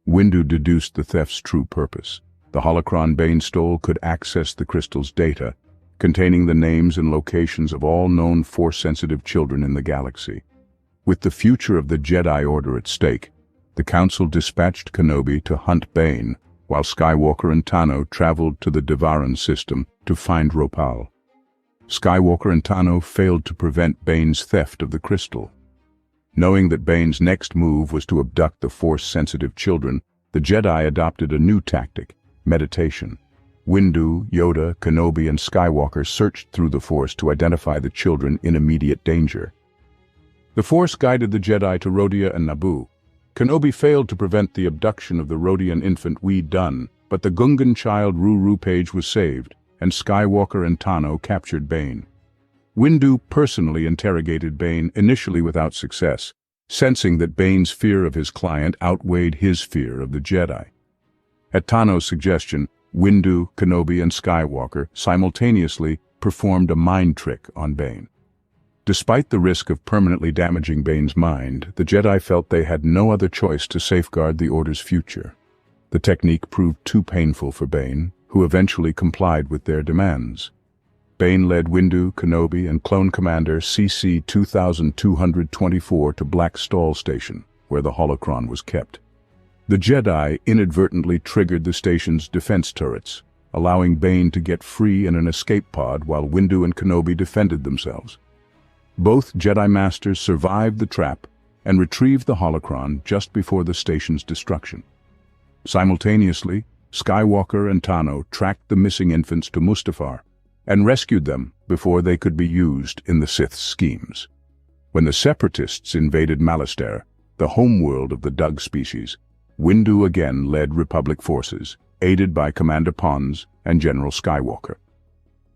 Windu deduced the theft's true purpose. The holocron Bane stole could access the crystal's data, containing the names and locations of all known Force-sensitive children in the galaxy. With the future of the Jedi Order at stake, the Council dispatched Kenobi to hunt Bane, while Skywalker and Tano traveled to the Devaran system to find Ropal. Skywalker and Tano failed to prevent Bane's theft of the crystal. Knowing that Bane's next move was to abduct the Force-sensitive children, the Jedi adopted a new tactic: meditation. Windu, Yoda, Kenobi, and Skywalker searched through the Force to identify the children in immediate danger. The Force guided the Jedi to Rhodia and Naboo. Kenobi failed to prevent the abduction of the Rhodian infant Wee Dun, but the Gungan child Ruru Page was saved, and Skywalker and Tano captured Bane. Windu personally interrogated Bane, initially without success, sensing that Bane's fear of his client outweighed his fear of the Jedi. At Tano's suggestion, Windu, Kenobi, and Skywalker simultaneously performed a mind trick on Bane. Despite the risk of permanently damaging Bane's mind, the Jedi felt they had no other choice to safeguard the Order's future. The technique proved too painful for Bane, who eventually complied with their demands. Bane led Windu, Kenobi, and Clone Commander CC 2224 to Black Stall Station, where the holocron was kept. The Jedi inadvertently triggered the station's defense turrets, allowing Bane to get free in an escape pod while Windu and Kenobi defended themselves. Both Jedi Masters survived the trap and retrieved the holocron just before the station's destruction. Simultaneously, Skywalker and Tano tracked the missing infants to Mustafar and rescued them before they could be used in the Sith's schemes. When the Separatists invaded Malastare, the homeworld of the Dug species, Windu again led Republic forces, aided by Commander Pons and General Skywalker.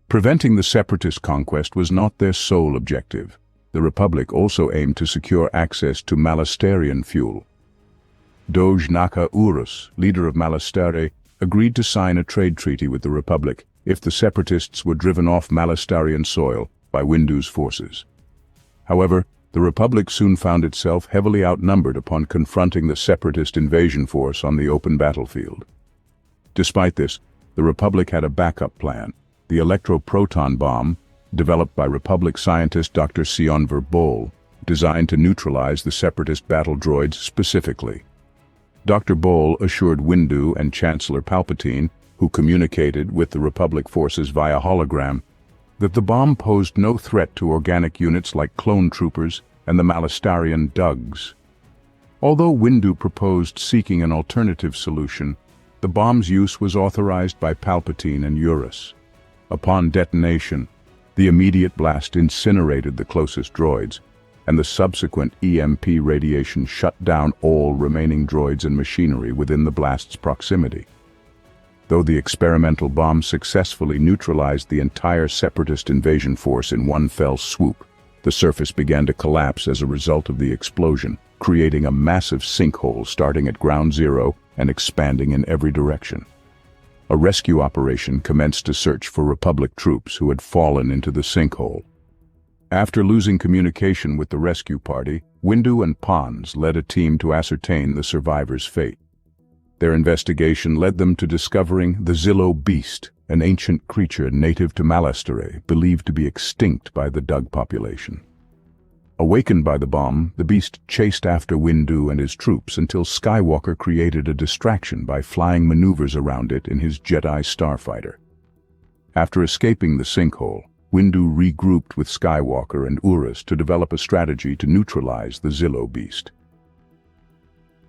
Preventing the Separatist conquest was not their sole objective. The Republic also aimed to secure access to Malastarian fuel. Doge Naka Urus, leader of Malastare, agreed to sign a trade treaty with the Republic if the Separatists were driven off Malastarian soil by Windu's forces. However, the Republic soon found itself heavily outnumbered upon confronting the Separatist invasion force on the open battlefield. Despite this, the Republic had a backup plan, the electroproton bomb, developed by Republic scientist Dr. Sionver Bol, designed to neutralize the Separatist battle droids specifically. Dr. Bol assured Windu and Chancellor Palpatine, who communicated with the Republic forces via hologram, that the bomb posed no threat to organic units like clone troopers and the Malastarian Dugs. Although Windu proposed seeking an alternative solution, the bomb's use was authorized by Palpatine and Urus. Upon detonation, the immediate blast incinerated the closest droids, and the subsequent EMP radiation shut down all remaining droids and machinery within the blast's proximity. Though the experimental bomb successfully neutralized the entire Separatist invasion force in one fell swoop, the surface began to collapse as a result of the explosion, creating a massive sinkhole starting at ground zero and expanding in every direction. A rescue operation commenced to search for Republic troops who had fallen into the sinkhole. After losing communication with the rescue party, Windu and Pons led a team to ascertain the survivors' fate. Their investigation led them to discovering the Zillo Beast, an ancient creature native to Malastare, believed to be extinct by the Dug population. Awakened by the bomb, the beast chased after Windu and his troops until Skywalker created a distraction by flying maneuvers around it in his Jedi starfighter. After escaping the sinkhole, Windu regrouped with Skywalker and Urus to develop a strategy to neutralize the Zillo Beast.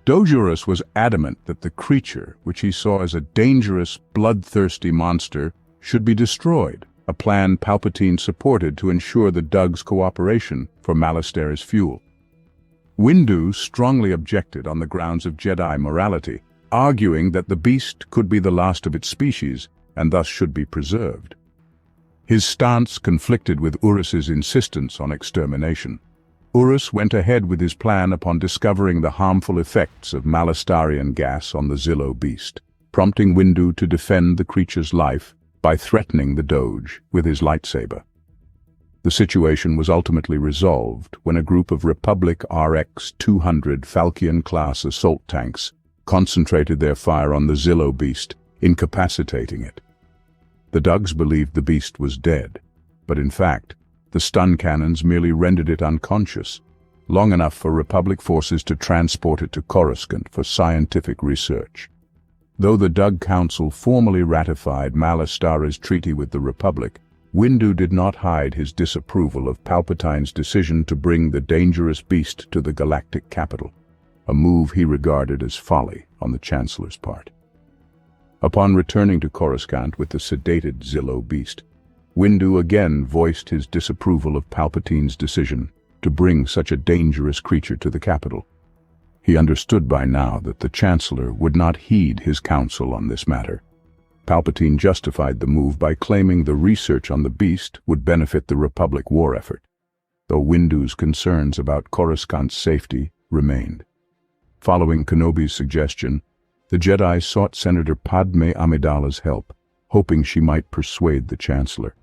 Doge Urus was adamant that the creature, which he saw as a dangerous, bloodthirsty monster, should be destroyed, a plan Palpatine supported to ensure the Dug's cooperation for Malastare's fuel. Windu strongly objected on the grounds of Jedi morality, arguing that the beast could be the last of its species and thus should be preserved. His stance conflicted with Urus's insistence on extermination. Urus went ahead with his plan upon discovering the harmful effects of Malastarian gas on the Zillo Beast, prompting Windu to defend the creature's life by threatening the Doge with his lightsaber. The situation was ultimately resolved when a group of Republic RX-200 Falchion-class assault tanks concentrated their fire on the Zillo Beast, incapacitating it. The Dugs believed the beast was dead, but in fact, the stun cannons merely rendered it unconscious, long enough for Republic forces to transport it to Coruscant for scientific research. Though the Dug Council formally ratified Malastare's treaty with the Republic, Windu did not hide his disapproval of Palpatine's decision to bring the dangerous beast to the galactic capital, a move he regarded as folly on the Chancellor's part. Upon returning to Coruscant with the sedated Zillo Beast, Windu again voiced his disapproval of Palpatine's decision to bring such a dangerous creature to the capital. He understood by now that the Chancellor would not heed his counsel on this matter. Palpatine justified the move by claiming the research on the beast would benefit the Republic war effort, though Windu's concerns about Coruscant's safety remained. Following Kenobi's suggestion, the Jedi sought Senator Padme Amidala's help, hoping she might persuade the Chancellor.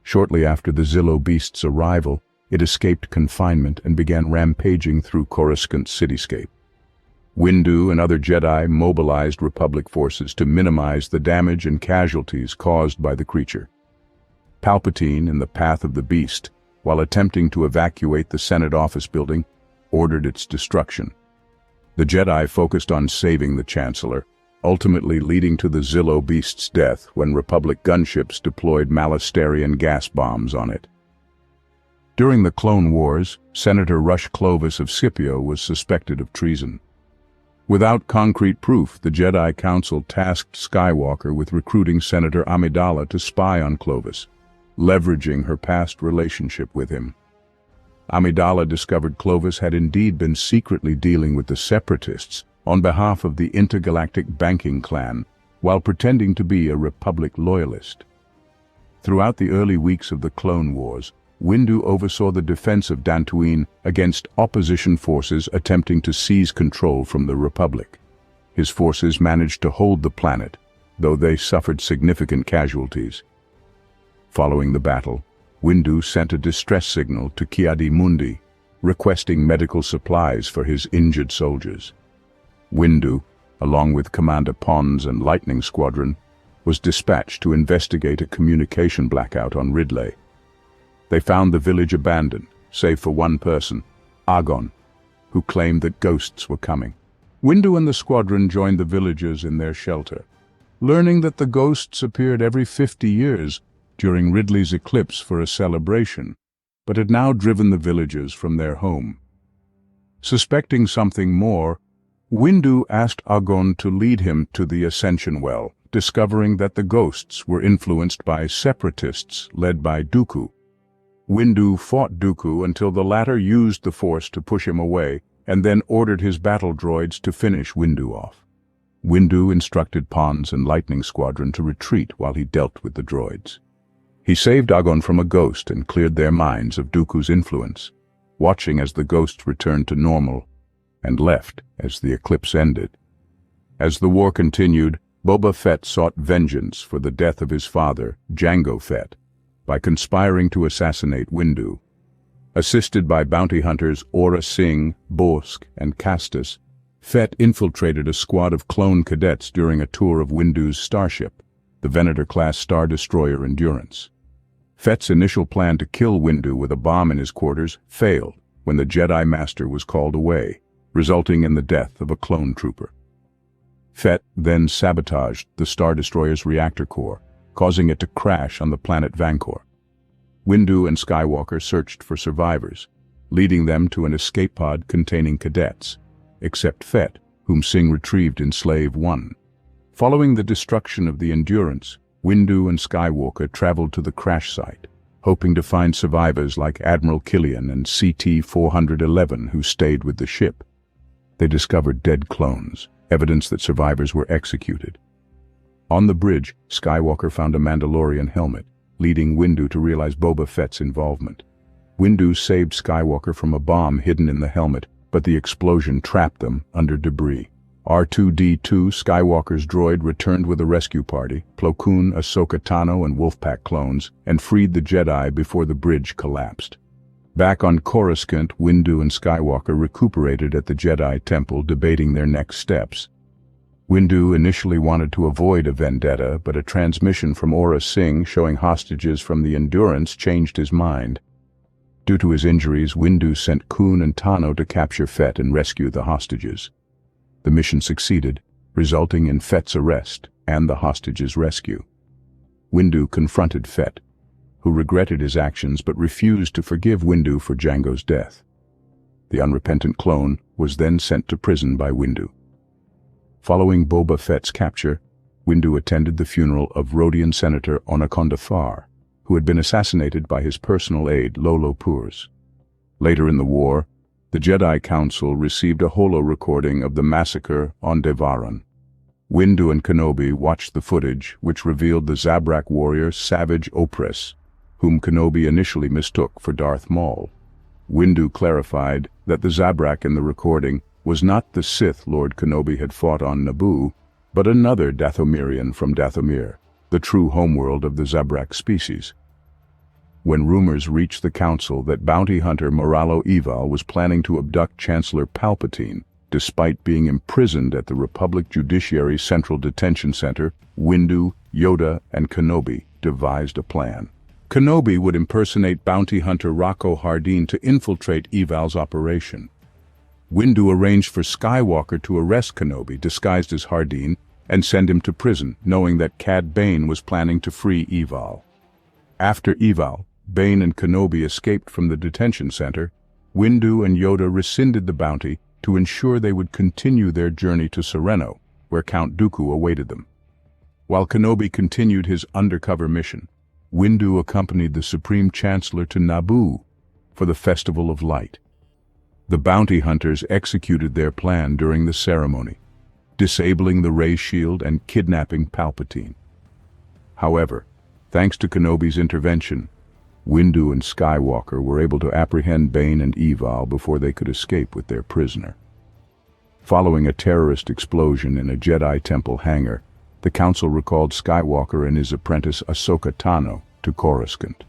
Shortly after the Zillo Beast's arrival, it escaped confinement and began rampaging through Coruscant's cityscape. Windu and other Jedi mobilized Republic forces to minimize the damage and casualties caused by the creature. Palpatine, in the path of the beast, while attempting to evacuate the Senate office building, ordered its destruction. The Jedi focused on saving the Chancellor, ultimately leading to the Zillo Beast's death when Republic gunships deployed Malastarian gas bombs on it. During the Clone Wars, Senator Rush Clovis of Scipio was suspected of treason. Without concrete proof, the Jedi Council tasked Skywalker with recruiting Senator Amidala to spy on Clovis, leveraging her past relationship with him. Amidala discovered Clovis had indeed been secretly dealing with the Separatists on behalf of the intergalactic banking clan, while pretending to be a Republic loyalist. Throughout the early weeks of the Clone Wars, Windu oversaw the defense of Dantooine against opposition forces attempting to seize control from the Republic. His forces managed to hold the planet, though they suffered significant casualties. Following the battle, Windu sent a distress signal to Ki-Adi-Mundi, requesting medical supplies for his injured soldiers. Windu, along with Commander Pons and Lightning Squadron, was dispatched to investigate a communication blackout on Ridley. They found the village abandoned, save for one person, Argon, who claimed that ghosts were coming. Windu and the squadron joined the villagers in their shelter, learning that the ghosts appeared every 50 years during Ridley's eclipse for a celebration, but had now driven the villagers from their home. Suspecting something more, Windu asked Argon to lead him to the Ascension Well, discovering that the ghosts were influenced by separatists led by Dooku. Windu fought Dooku until the latter used the Force to push him away, and then ordered his battle droids to finish Windu off. Windu instructed Pons and Lightning Squadron to retreat while he dealt with the droids. He saved Argon from a ghost and cleared their minds of Dooku's influence, watching as the ghosts returned to normal, and left as the eclipse ended. As the war continued, Boba Fett sought vengeance for the death of his father, Jango Fett, by conspiring to assassinate Windu. Assisted by bounty hunters Aurra Sing, Bossk, and Castus, Fett infiltrated a squad of clone cadets during a tour of Windu's starship, the Venator-class Star Destroyer Endurance. Fett's initial plan to kill Windu with a bomb in his quarters failed when the Jedi Master was called away, resulting in the death of a clone trooper. Fett then sabotaged the Star Destroyer's reactor core, causing it to crash on the planet Vancor. Windu and Skywalker searched for survivors, leading them to an escape pod containing cadets, except Fett, whom Sing retrieved in Slave 1. Following the destruction of the Endurance, Windu and Skywalker traveled to the crash site, hoping to find survivors like Admiral Killian and CT-411 who stayed with the ship. They discovered dead clones, evidence that survivors were executed. On the bridge, Skywalker found a Mandalorian helmet, leading Windu to realize Boba Fett's involvement. Windu saved Skywalker from a bomb hidden in the helmet, but the explosion trapped them under debris. R2-D2, Skywalker's droid, returned with a rescue party, Plo Koon, Ahsoka Tano, and Wolfpack clones, and freed the Jedi before the bridge collapsed. Back on Coruscant, Windu and Skywalker recuperated at the Jedi Temple, debating their next steps. Windu initially wanted to avoid a vendetta, but a transmission from Aurra Sing showing hostages from the Endurance changed his mind. Due to his injuries, Windu sent Koon and Tano to capture Fett and rescue the hostages. The mission succeeded, resulting in Fett's arrest and the hostages' rescue. Windu confronted Fett, who regretted his actions but refused to forgive Windu for Jango's death. The unrepentant clone was then sent to prison by Windu. Following Boba Fett's capture, Windu attended the funeral of Rodian Senator Onaconda Farr, who had been assassinated by his personal aide Lolo Purs. Later in the war, the Jedi Council received a holo recording of the massacre on Devaran. Windu and Kenobi watched the footage, which revealed the Zabrak warrior Savage Opress, whom Kenobi initially mistook for Darth Maul. Windu clarified that the Zabrak in the recording was not the Sith Lord Kenobi had fought on Naboo, but another Dathomirian from Dathomir, the true homeworld of the Zabrak species. When rumors reached the council that bounty hunter Moralo Eval was planning to abduct Chancellor Palpatine, despite being imprisoned at the Republic Judiciary Central Detention Center, Windu, Yoda, and Kenobi devised a plan. Kenobi would impersonate bounty hunter Rocco Hardeen to infiltrate Eval's operation. Windu arranged for Skywalker to arrest Kenobi, disguised as Hardeen, and send him to prison, knowing that Cad Bane was planning to free Eval. After Eval, Bane and Kenobi escaped from the detention center, Windu and Yoda rescinded the bounty to ensure they would continue their journey to Sereno, where Count Dooku awaited them. While Kenobi continued his undercover mission, Windu accompanied the Supreme Chancellor to Naboo for the Festival of Light. The bounty hunters executed their plan during the ceremony, disabling the ray shield and kidnapping Palpatine. However, thanks to Kenobi's intervention, Windu and Skywalker were able to apprehend Bane and Evil before they could escape with their prisoner. Following a terrorist explosion in a Jedi Temple hangar, the Council recalled Skywalker and his apprentice Ahsoka Tano to Coruscant.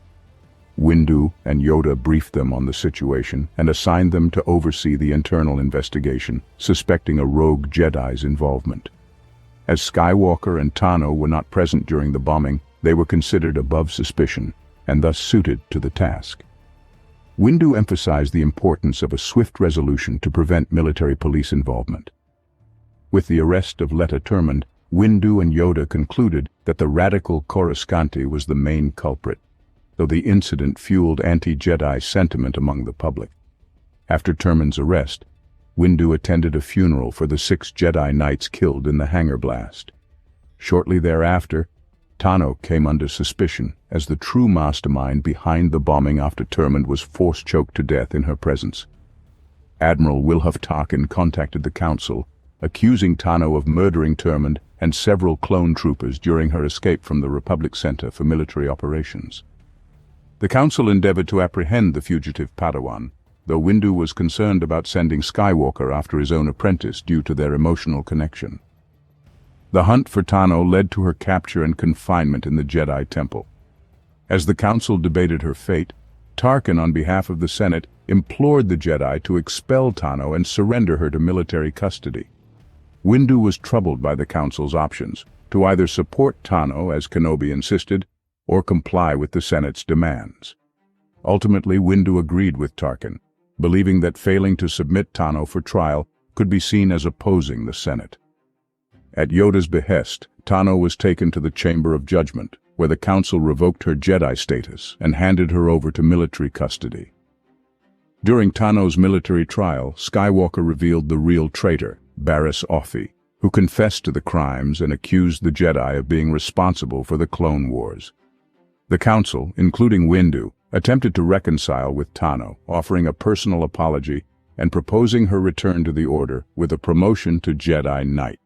Windu and Yoda briefed them on the situation and assigned them to oversee the internal investigation, suspecting a rogue Jedi's involvement. As Skywalker and Tano were not present during the bombing, they were considered above suspicion and thus suited to the task. Windu emphasized the importance of a swift resolution to prevent military police involvement. With the arrest of Letta Termund, Windu and Yoda concluded that the radical Coruscanti was the main culprit, though the incident fueled anti-Jedi sentiment among the public. After Termund's arrest, Windu attended a funeral for the 6 Jedi Knights killed in the hangar blast. Shortly thereafter, Tano came under suspicion as the true mastermind behind the bombing after Termund was force-choked to death in her presence. Admiral Wilhuff Tarkin contacted the Council, accusing Tano of murdering Termund and several clone troopers during her escape from the Republic Center for Military Operations. The Council endeavored to apprehend the fugitive Padawan, though Windu was concerned about sending Skywalker after his own apprentice due to their emotional connection. The hunt for Tano led to her capture and confinement in the Jedi Temple. As the Council debated her fate, Tarkin, on behalf of the Senate, implored the Jedi to expel Tano and surrender her to military custody. Windu was troubled by the Council's options, to either support Tano, as Kenobi insisted, or comply with the Senate's demands. Ultimately, Windu agreed with Tarkin, believing that failing to submit Tano for trial could be seen as opposing the Senate. At Yoda's behest, Tano was taken to the Chamber of Judgment, where the Council revoked her Jedi status and handed her over to military custody. During Tano's military trial, Skywalker revealed the real traitor, Barriss Offee, who confessed to the crimes and accused the Jedi of being responsible for the Clone Wars. The Council, including Windu, attempted to reconcile with Tano, offering a personal apology and proposing her return to the Order with a promotion to Jedi Knight.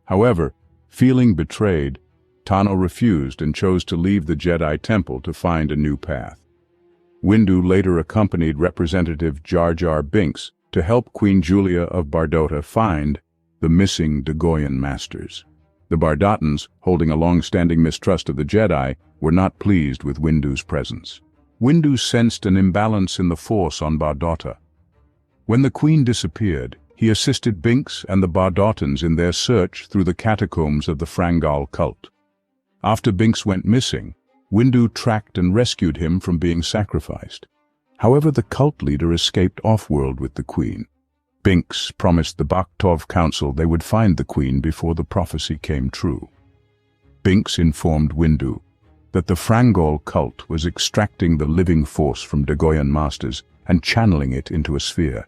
However, feeling betrayed, Tano refused and chose to leave the Jedi Temple to find a new path. Windu later accompanied Representative Jar Jar Binks to help Queen Julia of Bardota find the missing Dagoyan Masters. The Bardotans, holding a long-standing mistrust of the Jedi, were not pleased with Windu's presence. Windu sensed an imbalance in the Force on Bardota. When the Queen disappeared, he assisted Binks and the Bardotans in their search through the catacombs of the Frangal cult. After Binks went missing, Windu tracked and rescued him from being sacrificed. However, the cult leader escaped off-world with the Queen. Binks promised the Baktov Council they would find the Queen before the prophecy came true. Binks informed Windu that the Frangal cult was extracting the living force from Dagoyan Masters and channeling it into a sphere.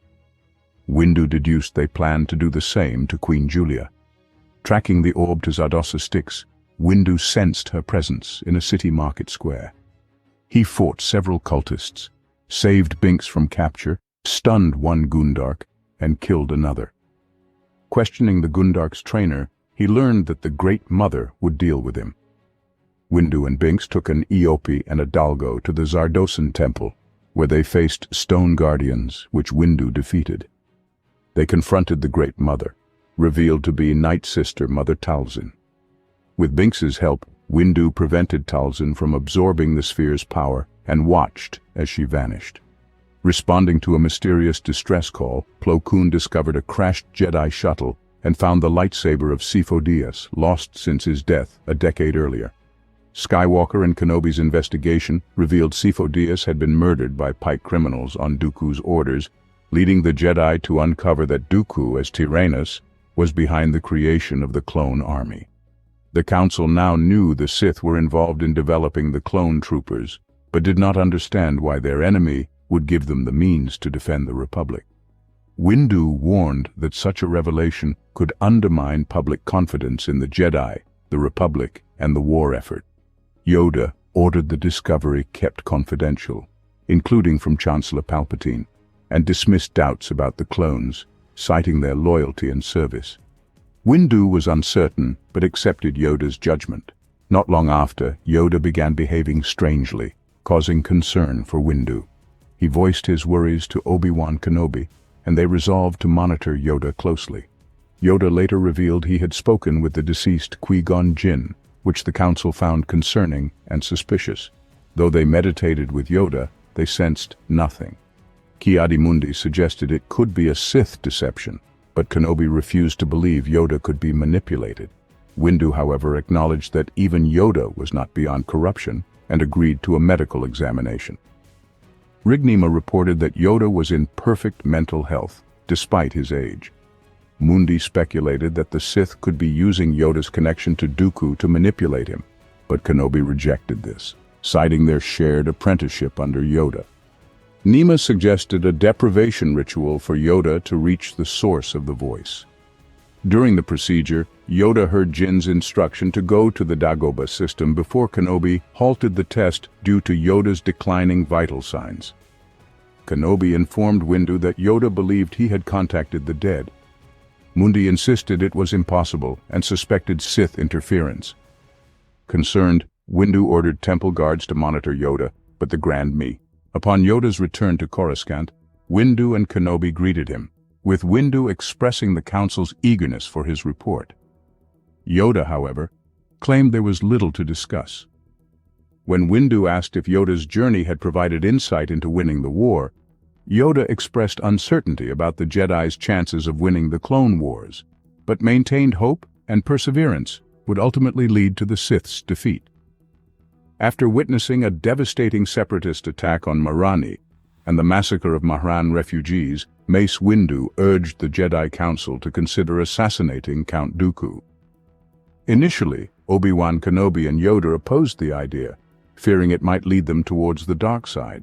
Windu deduced they planned to do the same to Queen Julia. Tracking the orb to Zardossa Styx, Windu sensed her presence in a city market square. He fought several cultists, saved Binks from capture, stunned one Gundark, and killed another. Questioning the Gundark's trainer, he learned that the Great Mother would deal with him. Windu and Binks took an Eope and a Dalgo to the Zardossan Temple, where they faced stone guardians, which Windu defeated. They confronted the Great Mother, revealed to be Night Sister Mother Talzin. With Binks's help, Windu prevented Talzin from absorbing the sphere's power and watched as she vanished. Responding to a mysterious distress call, Plo Koon discovered a crashed Jedi shuttle and found the lightsaber of Sifo Dyas, lost since his death a decade earlier. Skywalker and Kenobi's investigation revealed Sifo Dyas had been murdered by Pike criminals on Dooku's orders, leading the Jedi to uncover that Dooku, as Tyrannus, was behind the creation of the clone army. The Council now knew the Sith were involved in developing the clone troopers, but did not understand why their enemy would give them the means to defend the Republic. Windu warned that such a revelation could undermine public confidence in the Jedi, the Republic, and the war effort. Yoda ordered the discovery kept confidential, including from Chancellor Palpatine, and dismissed doubts about the clones, citing their loyalty and service. Windu was uncertain, but accepted Yoda's judgment. Not long after, Yoda began behaving strangely, causing concern for Windu. He voiced his worries to Obi-Wan Kenobi, and they resolved to monitor Yoda closely. Yoda later revealed he had spoken with the deceased Qui-Gon Jinn, which the Council found concerning and suspicious. Though they meditated with Yoda, they sensed nothing. Ki-Adi-Mundi suggested it could be a Sith deception, but Kenobi refused to believe Yoda could be manipulated. Windu, however, acknowledged that even Yoda was not beyond corruption and agreed to a medical examination. Rignima reported that Yoda was in perfect mental health, despite his age. Mundi speculated that the Sith could be using Yoda's connection to Dooku to manipulate him, but Kenobi rejected this, citing their shared apprenticeship under Yoda. Nima suggested a deprivation ritual for Yoda to reach the source of the voice. During the procedure, Yoda heard Jinn's instruction to go to the Dagobah system before Kenobi halted the test due to Yoda's declining vital signs. Kenobi informed Windu that Yoda believed he had contacted the dead. Mundi insisted it was impossible and suspected Sith interference. Concerned, Windu ordered temple guards to monitor Yoda, but the Grand Mi. Upon Yoda's return to Coruscant, Windu and Kenobi greeted him, with Windu expressing the Council's eagerness for his report. Yoda, however, claimed there was little to discuss. When Windu asked if Yoda's journey had provided insight into winning the war, Yoda expressed uncertainty about the Jedi's chances of winning the Clone Wars, but maintained hope and perseverance would ultimately lead to the Sith's defeat. After witnessing a devastating separatist attack on Marani and the massacre of Mahran refugees, Mace Windu urged the Jedi Council to consider assassinating Count Dooku. Initially, Obi-Wan Kenobi and Yoda opposed the idea, fearing it might lead them towards the dark side.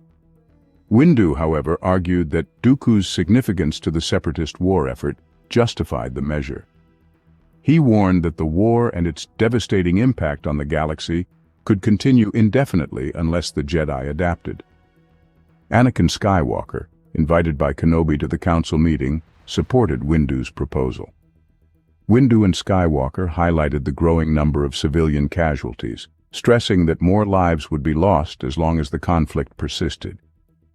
Windu, however, argued that Dooku's significance to the separatist war effort justified the measure. He warned that the war and its devastating impact on the galaxy could continue indefinitely unless the Jedi adapted. Anakin Skywalker, invited by Kenobi to the council meeting, supported Windu's proposal. Windu and Skywalker highlighted the growing number of civilian casualties, stressing that more lives would be lost as long as the conflict persisted.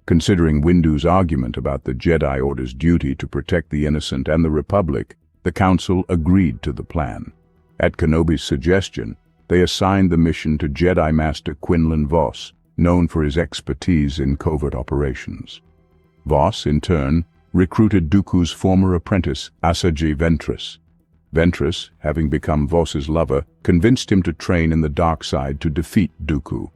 Considering Windu's argument about the Jedi Order's duty to protect the innocent and the Republic, the Council agreed to the plan. At Kenobi's suggestion, they assigned the mission to Jedi Master Quinlan Vos, known for his expertise in covert operations. Vos, in turn, recruited Dooku's former apprentice, Asajj Ventress. Ventress, having become Vos's lover, convinced him to train in the dark side to defeat Dooku.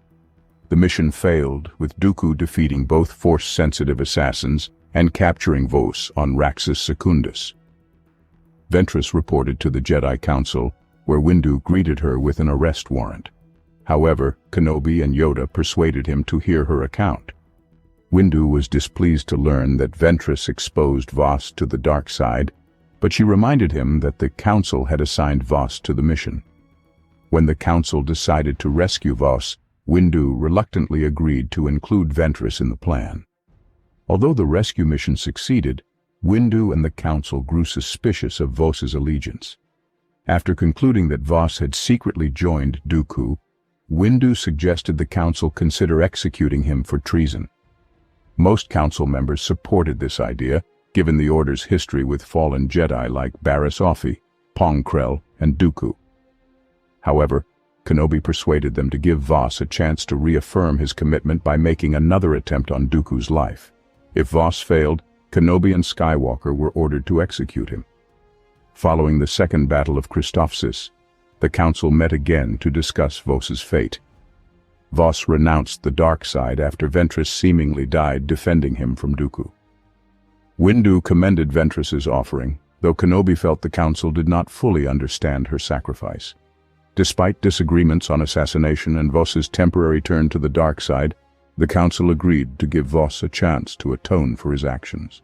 The mission failed, with Dooku defeating both Force-sensitive assassins and capturing Vos on Raxus Secundus. Ventress reported to the Jedi Council, where Windu greeted her with an arrest warrant. However, Kenobi and Yoda persuaded him to hear her account. Windu was displeased to learn that Ventress exposed Vos to the dark side, but she reminded him that the Council had assigned Vos to the mission. When the Council decided to rescue Vos, Windu reluctantly agreed to include Ventress in the plan. Although the rescue mission succeeded, Windu and the Council grew suspicious of Vos's allegiance. After concluding that Vos had secretly joined Dooku, Windu suggested the Council consider executing him for treason. Most Council members supported this idea, given the Order's history with fallen Jedi like Barriss Offee, Pong Krell, and Dooku. However, Kenobi persuaded them to give Vos a chance to reaffirm his commitment by making another attempt on Dooku's life. If Vos failed, Kenobi and Skywalker were ordered to execute him. Following the Second Battle of Christophsis, the Council met again to discuss Vos's fate. Vos renounced the dark side after Ventress seemingly died defending him from Dooku. Windu commended Ventress's offering, though Kenobi felt the Council did not fully understand her sacrifice. Despite disagreements on assassination and Vos's temporary turn to the dark side, The council agreed to give Voss a chance to atone for his actions.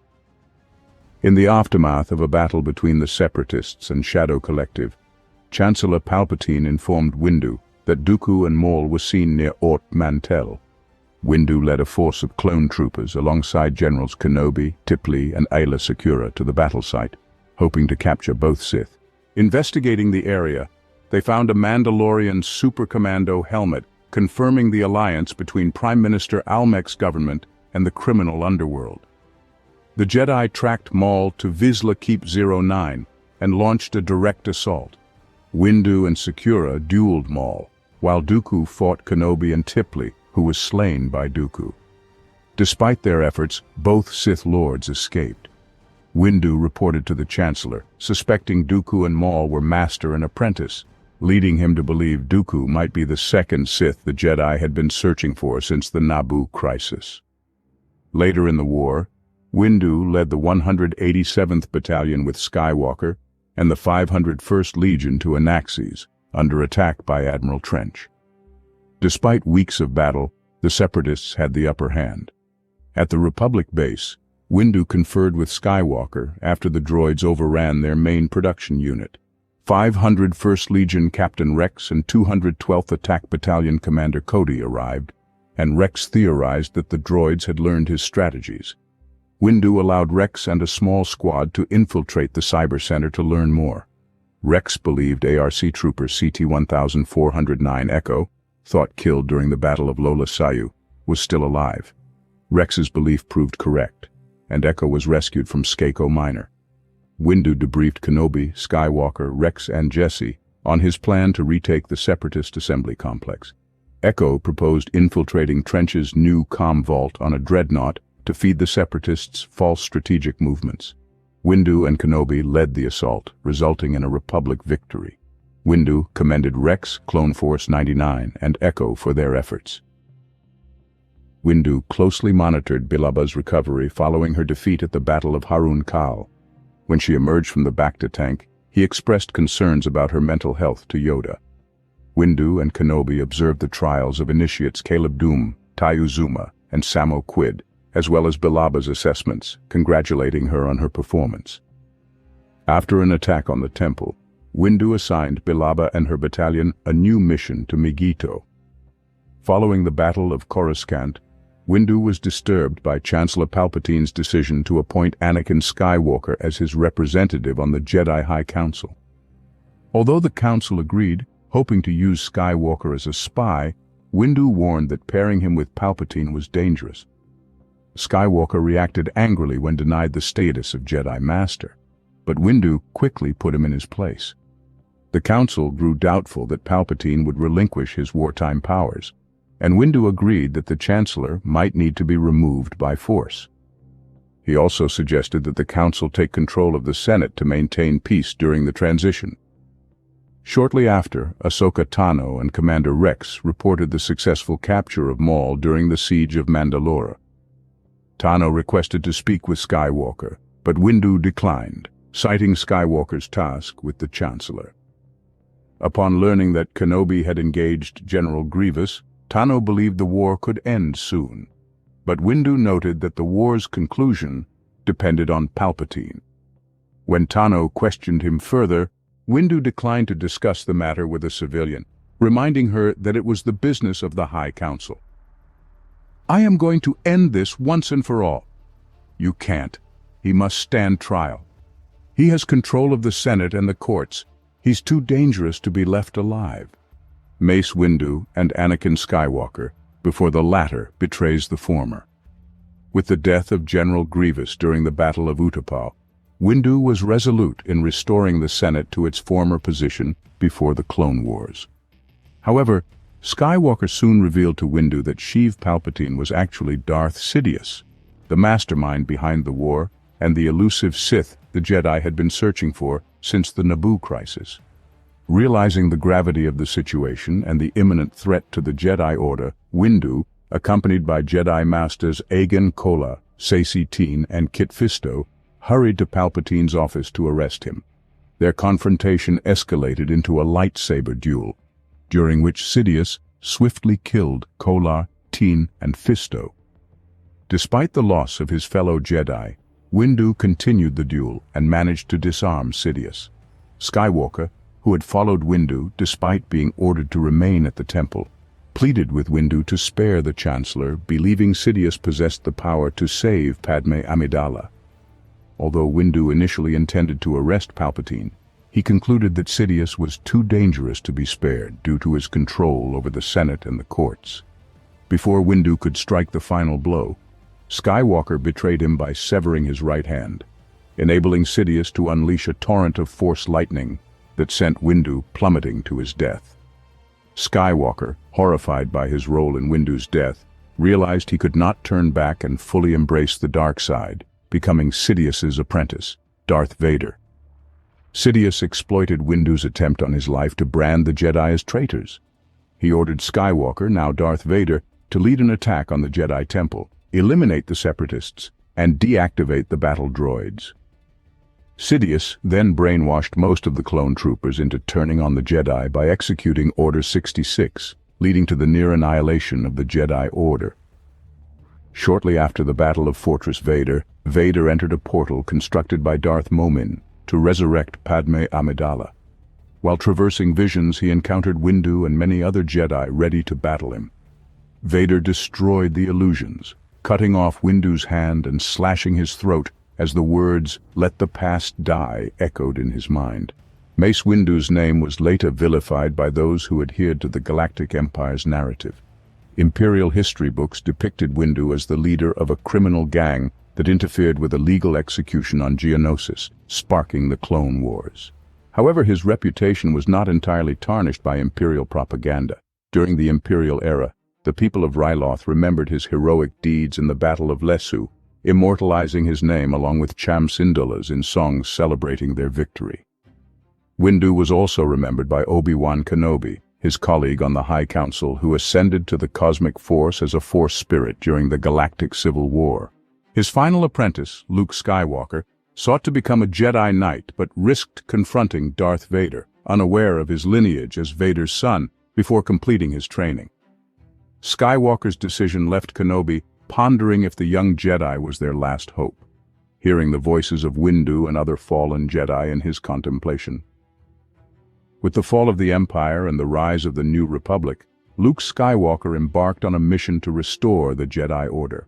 In the aftermath of a battle between the Separatists and Shadow Collective, Chancellor Palpatine informed Windu that Dooku and Maul were seen near Ort Mantell. Windu led a force of clone troopers alongside Generals Kenobi, Tipley, and Aayla Secura to the battle site, hoping to capture both Sith. Investigating the area, they found a Mandalorian Super Commando helmet confirming the alliance between Prime Minister Almec's government and the criminal underworld. The Jedi tracked Maul to Vizsla Keep 09 and launched a direct assault. Windu and Secura dueled Maul, while Dooku fought Kenobi and Tipley, who was slain by Dooku. Despite their efforts, both Sith Lords escaped. Windu reported to the Chancellor, suspecting Dooku and Maul were master and apprentice, leading him to believe Dooku might be the second Sith the Jedi had been searching for since the Naboo crisis. Later in the war, Windu led the 187th Battalion with Skywalker and the 501st Legion to Anaxes, under attack by Admiral Trench. Despite weeks of battle, the Separatists had the upper hand. At the Republic base, Windu conferred with Skywalker after the droids overran their main production unit. 501st Legion Captain Rex and 212th Attack Battalion Commander Cody arrived, and Rex theorized that the droids had learned his strategies. Windu allowed Rex and a small squad to infiltrate the Cyber Center to learn more. Rex believed ARC trooper CT-1409 Echo, thought killed during the Battle of Lola Sayu, was still alive. Rex's belief proved correct, and Echo was rescued from Skako Minor. Windu debriefed Kenobi, Skywalker, Rex, and Jesse on his plan to retake the Separatist assembly complex. Echo proposed infiltrating Trench's new comm vault on a dreadnought to feed the Separatists' false strategic movements. Windu and Kenobi led the assault, resulting in a Republic victory. Windu commended Rex, Clone Force 99, and Echo for their efforts. Windu closely monitored Bilaba's recovery following her defeat at the Battle of Harun Kal. When she emerged from the Bacta tank, he expressed concerns about her mental health to Yoda. Windu and Kenobi observed the trials of initiates Caleb Dume, Taiyu Zuma, and Samo Quid, as well as Bilaba's assessments, congratulating her on her performance. After an attack on the temple, Windu assigned Bilaba and her battalion a new mission to Megiddo. Following the Battle of Coruscant, Windu was disturbed by Chancellor Palpatine's decision to appoint Anakin Skywalker as his representative on the Jedi High Council. Although the Council agreed, hoping to use Skywalker as a spy, Windu warned that pairing him with Palpatine was dangerous. Skywalker reacted angrily when denied the status of Jedi Master, but Windu quickly put him in his place. The Council grew doubtful that Palpatine would relinquish his wartime powers, and Windu agreed that the Chancellor might need to be removed by force. He also suggested that the Council take control of the Senate to maintain peace during the transition. Shortly after, Ahsoka Tano and Commander Rex reported the successful capture of Maul during the siege of Mandalore. Tano requested to speak with Skywalker, but Windu declined, citing Skywalker's task with the Chancellor. Upon learning that Kenobi had engaged General Grievous, Tano believed the war could end soon, but Windu noted that the war's conclusion depended on Palpatine. When Tano questioned him further, Windu declined to discuss the matter with a civilian, reminding her that it was the business of the High Council. "I am going to end this once and for all." "You can't. He must stand trial. He has control of the Senate and the courts. He's too dangerous to be left alive." Mace Windu and Anakin Skywalker, before the latter betrays the former. With the death of General Grievous during the Battle of Utapau, Windu was resolute in restoring the Senate to its former position before the Clone Wars. However, Skywalker soon revealed to Windu that Sheev Palpatine was actually Darth Sidious, the mastermind behind the war and the elusive Sith the Jedi had been searching for since the Naboo crisis. Realizing the gravity of the situation and the imminent threat to the Jedi Order, Windu, accompanied by Jedi Masters Agen Kola, Saesee Tiin, and Kit Fisto, hurried to Palpatine's office to arrest him. Their confrontation escalated into a lightsaber duel, during which Sidious swiftly killed Kolar Teen and Fisto. Despite the loss of his fellow Jedi, Windu continued the duel and managed to disarm Sidious. Skywalker, who had followed Windu despite being ordered to remain at the temple, pleaded with Windu to spare the Chancellor, believing Sidious possessed the power to save Padme Amidala. Although Windu initially intended to arrest Palpatine, he concluded that Sidious was too dangerous to be spared due to his control over the Senate and the courts. Before Windu could strike the final blow, Skywalker betrayed him by severing his right hand, enabling Sidious to unleash a torrent of Force lightning that sent Windu plummeting to his death. Skywalker, horrified by his role in Windu's death, realized he could not turn back and fully embrace the dark side, becoming Sidious's apprentice, Darth Vader. Sidious exploited Windu's attempt on his life to brand the Jedi as traitors. He ordered Skywalker, now Darth Vader, to lead an attack on the Jedi Temple, eliminate the Separatists, and deactivate the battle droids. Sidious then brainwashed most of the clone troopers into turning on the Jedi by executing Order 66, leading to the near annihilation of the Jedi Order. Shortly after the Battle of Fortress Vader, Vader entered a portal constructed by Darth Momin to resurrect Padme Amidala. While traversing visions, he encountered Windu and many other Jedi ready to battle him. Vader destroyed the illusions, cutting off Windu's hand and slashing his throat as the words, "Let the past die," echoed in his mind. Mace Windu's name was later vilified by those who adhered to the Galactic Empire's narrative. Imperial history books depicted Windu as the leader of a criminal gang that interfered with a legal execution on Geonosis, sparking the Clone Wars. However, his reputation was not entirely tarnished by Imperial propaganda. During the Imperial era, the people of Ryloth remembered his heroic deeds in the Battle of Lesu, immortalizing his name along with Cham Syndulla's in songs celebrating their victory. Windu was also remembered by Obi-Wan Kenobi, his colleague on the High Council who ascended to the cosmic force as a Force spirit during the Galactic Civil War. His final apprentice, Luke Skywalker, sought to become a Jedi Knight but risked confronting Darth Vader, unaware of his lineage as Vader's son, before completing his training. Skywalker's decision left Kenobi pondering if the young Jedi was their last hope, hearing the voices of Windu and other fallen Jedi in his contemplation. With the fall of the Empire and the rise of the New Republic, Luke Skywalker embarked on a mission to restore the Jedi Order.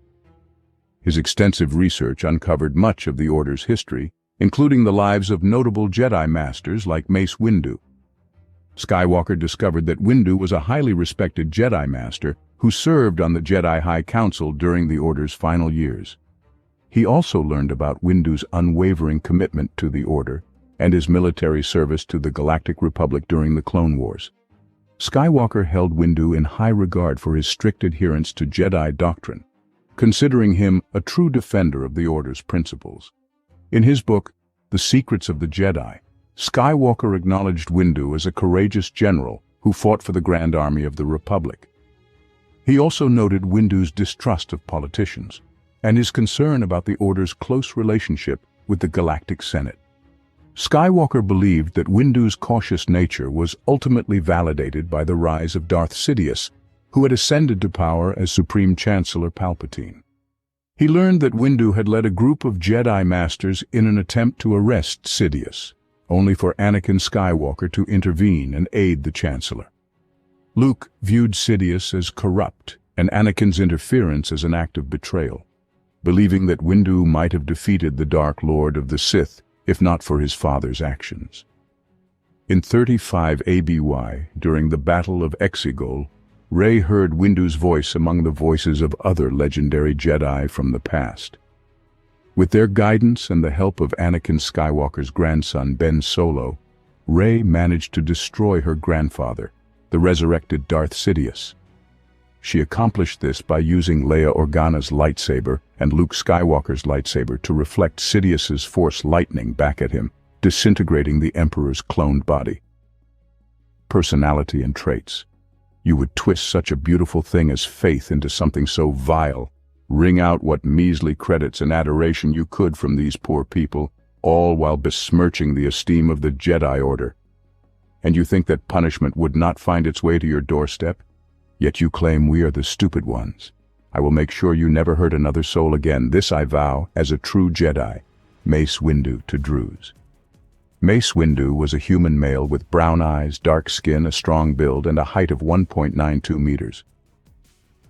His extensive research uncovered much of the Order's history, including the lives of notable Jedi Masters like Mace Windu. Skywalker discovered that Windu was a highly respected Jedi Master who served on the Jedi High Council during the Order's final years. He also learned about Windu's unwavering commitment to the Order and his military service to the Galactic Republic during the Clone Wars. Skywalker held Windu in high regard for his strict adherence to Jedi doctrine, considering him a true defender of the Order's principles. In his book, The Secrets of the Jedi, Skywalker acknowledged Windu as a courageous general who fought for the Grand Army of the Republic. He also noted Windu's distrust of politicians and his concern about the Order's close relationship with the Galactic Senate. Skywalker believed that Windu's cautious nature was ultimately validated by the rise of Darth Sidious, who had ascended to power as Supreme Chancellor Palpatine. He learned that Windu had led a group of Jedi Masters in an attempt to arrest Sidious, only for Anakin Skywalker to intervene and aid the Chancellor. Luke viewed Sidious as corrupt and Anakin's interference as an act of betrayal, believing that Windu might have defeated the Dark Lord of the Sith if not for his father's actions. In 35 ABY, during the Battle of Exegol, Rey heard Windu's voice among the voices of other legendary Jedi from the past. With their guidance and the help of Anakin Skywalker's grandson Ben Solo, Rey managed to destroy her grandfather, the resurrected Darth Sidious. She accomplished this by using Leia Organa's lightsaber and Luke Skywalker's lightsaber to reflect Sidious's Force lightning back at him, disintegrating the Emperor's cloned body. Personality and traits. You would twist such a beautiful thing as faith into something so vile, wring out what measly credits and adoration you could from these poor people, all while besmirching the esteem of the Jedi Order. And you think that punishment would not find its way to your doorstep? Yet you claim we are the stupid ones. I will make sure you never hurt another soul again. This I vow as a true Jedi. Mace Windu to Druze. Mace Windu was a human male with brown eyes, dark skin, a strong build, and a height of 1.92 meters.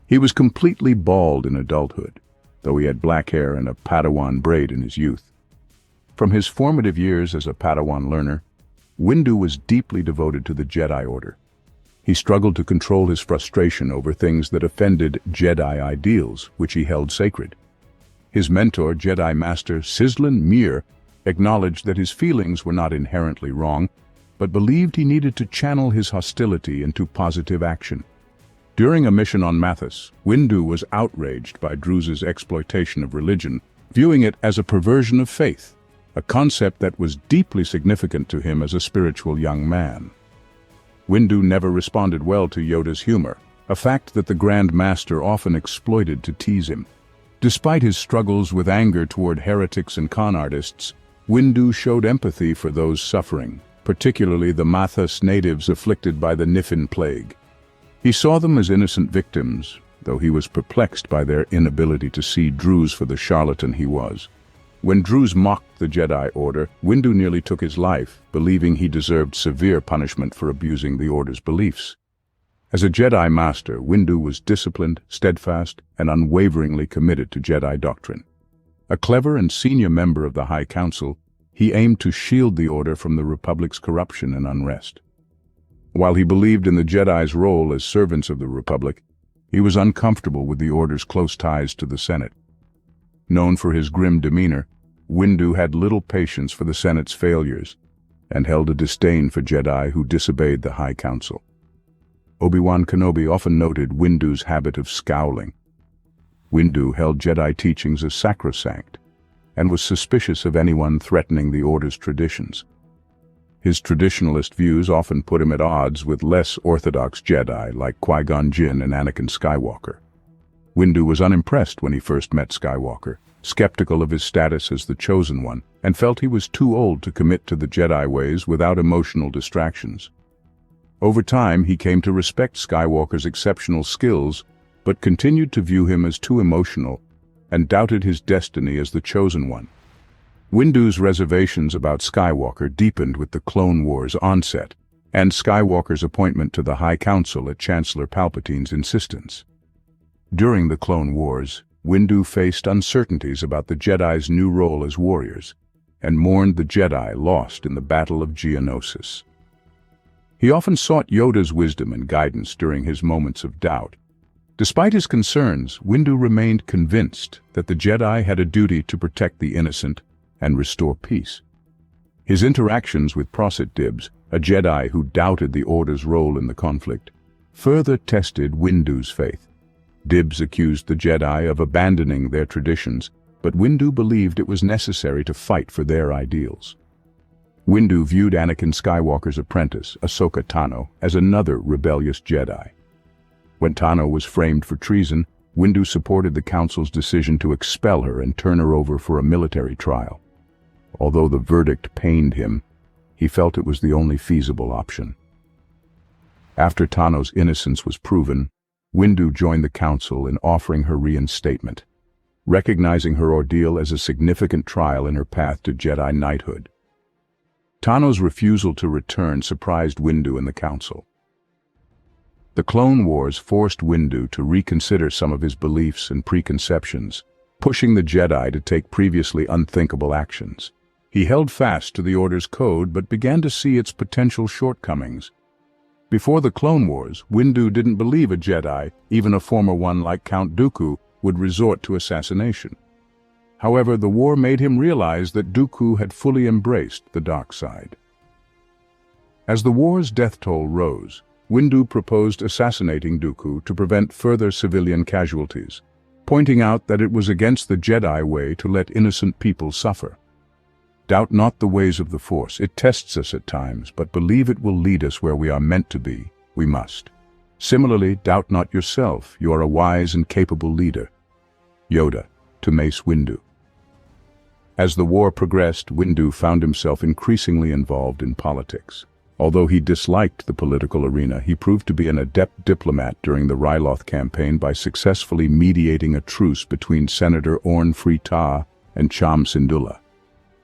He was completely bald in adulthood, though he had black hair and a Padawan braid in his youth. From his formative years as a Padawan learner, Windu was deeply devoted to the Jedi Order. He struggled to control his frustration over things that offended Jedi ideals, which he held sacred. His mentor, Jedi Master Sizzlin Mir, acknowledged that his feelings were not inherently wrong, but believed he needed to channel his hostility into positive action. During a mission on Mathis, Windu was outraged by Druze's exploitation of religion, viewing it as a perversion of faith, a concept that was deeply significant to him as a spiritual young man. Windu never responded well to Yoda's humor, a fact that the Grand Master often exploited to tease him. Despite his struggles with anger toward heretics and con artists, Windu showed empathy for those suffering, particularly the Mathas natives afflicted by the Niffin plague. He saw them as innocent victims, though he was perplexed by their inability to see Druze for the charlatan he was. When Druze mocked the Jedi Order, Windu nearly took his life, believing he deserved severe punishment for abusing the Order's beliefs. As a Jedi Master, Windu was disciplined, steadfast, and unwaveringly committed to Jedi doctrine. A clever and senior member of the High Council, he aimed to shield the Order from the Republic's corruption and unrest. While he believed in the Jedi's role as servants of the Republic, he was uncomfortable with the Order's close ties to the Senate. Known for his grim demeanor, Windu had little patience for the Senate's failures, and held a disdain for Jedi who disobeyed the High Council. Obi-Wan Kenobi often noted Windu's habit of scowling. Windu held Jedi teachings as sacrosanct, and was suspicious of anyone threatening the Order's traditions. His traditionalist views often put him at odds with less orthodox Jedi like Qui-Gon Jinn and Anakin Skywalker. Windu was unimpressed when he first met Skywalker, skeptical of his status as the Chosen One, and felt he was too old to commit to the Jedi ways without emotional distractions. Over time, he came to respect Skywalker's exceptional skills, but continued to view him as too emotional and doubted his destiny as the Chosen One. Windu's reservations about Skywalker deepened with the Clone Wars' onset, and Skywalker's appointment to the High Council at Chancellor Palpatine's insistence. During the Clone Wars, Windu faced uncertainties about the Jedi's new role as warriors, and mourned the Jedi lost in the Battle of Geonosis. He often sought Yoda's wisdom and guidance during his moments of doubt. Despite his concerns, Windu remained convinced that the Jedi had a duty to protect the innocent and restore peace. His interactions with Prosit Dibs, a Jedi who doubted the Order's role in the conflict, further tested Windu's faith. Dibs accused the Jedi of abandoning their traditions, but Windu believed it was necessary to fight for their ideals. Windu viewed Anakin Skywalker's apprentice, Ahsoka Tano, as another rebellious Jedi. When Tano was framed for treason, Windu supported the Council's decision to expel her and turn her over for a military trial. Although the verdict pained him, he felt it was the only feasible option. After Tano's innocence was proven, Windu joined the Council in offering her reinstatement, recognizing her ordeal as a significant trial in her path to Jedi knighthood. Tano's refusal to return surprised Windu and the Council. The Clone Wars forced Windu to reconsider some of his beliefs and preconceptions, pushing the Jedi to take previously unthinkable actions. He held fast to the Order's code but began to see its potential shortcomings. Before the Clone Wars, Windu didn't believe a Jedi, even a former one like Count Dooku, would resort to assassination. However, the war made him realize that Dooku had fully embraced the dark side. As the war's death toll rose, Windu proposed assassinating Dooku to prevent further civilian casualties, pointing out that it was against the Jedi way to let innocent people suffer. Doubt not the ways of the Force. It tests us at times, but believe it will lead us where we are meant to be. We must. Similarly, doubt not yourself. You are a wise and capable leader. Yoda to Mace Windu. As the war progressed, Windu found himself increasingly involved in politics. Although he disliked the political arena, he proved to be an adept diplomat during the Ryloth campaign by successfully mediating a truce between Senator Orn Free Taa and Cham Syndulla.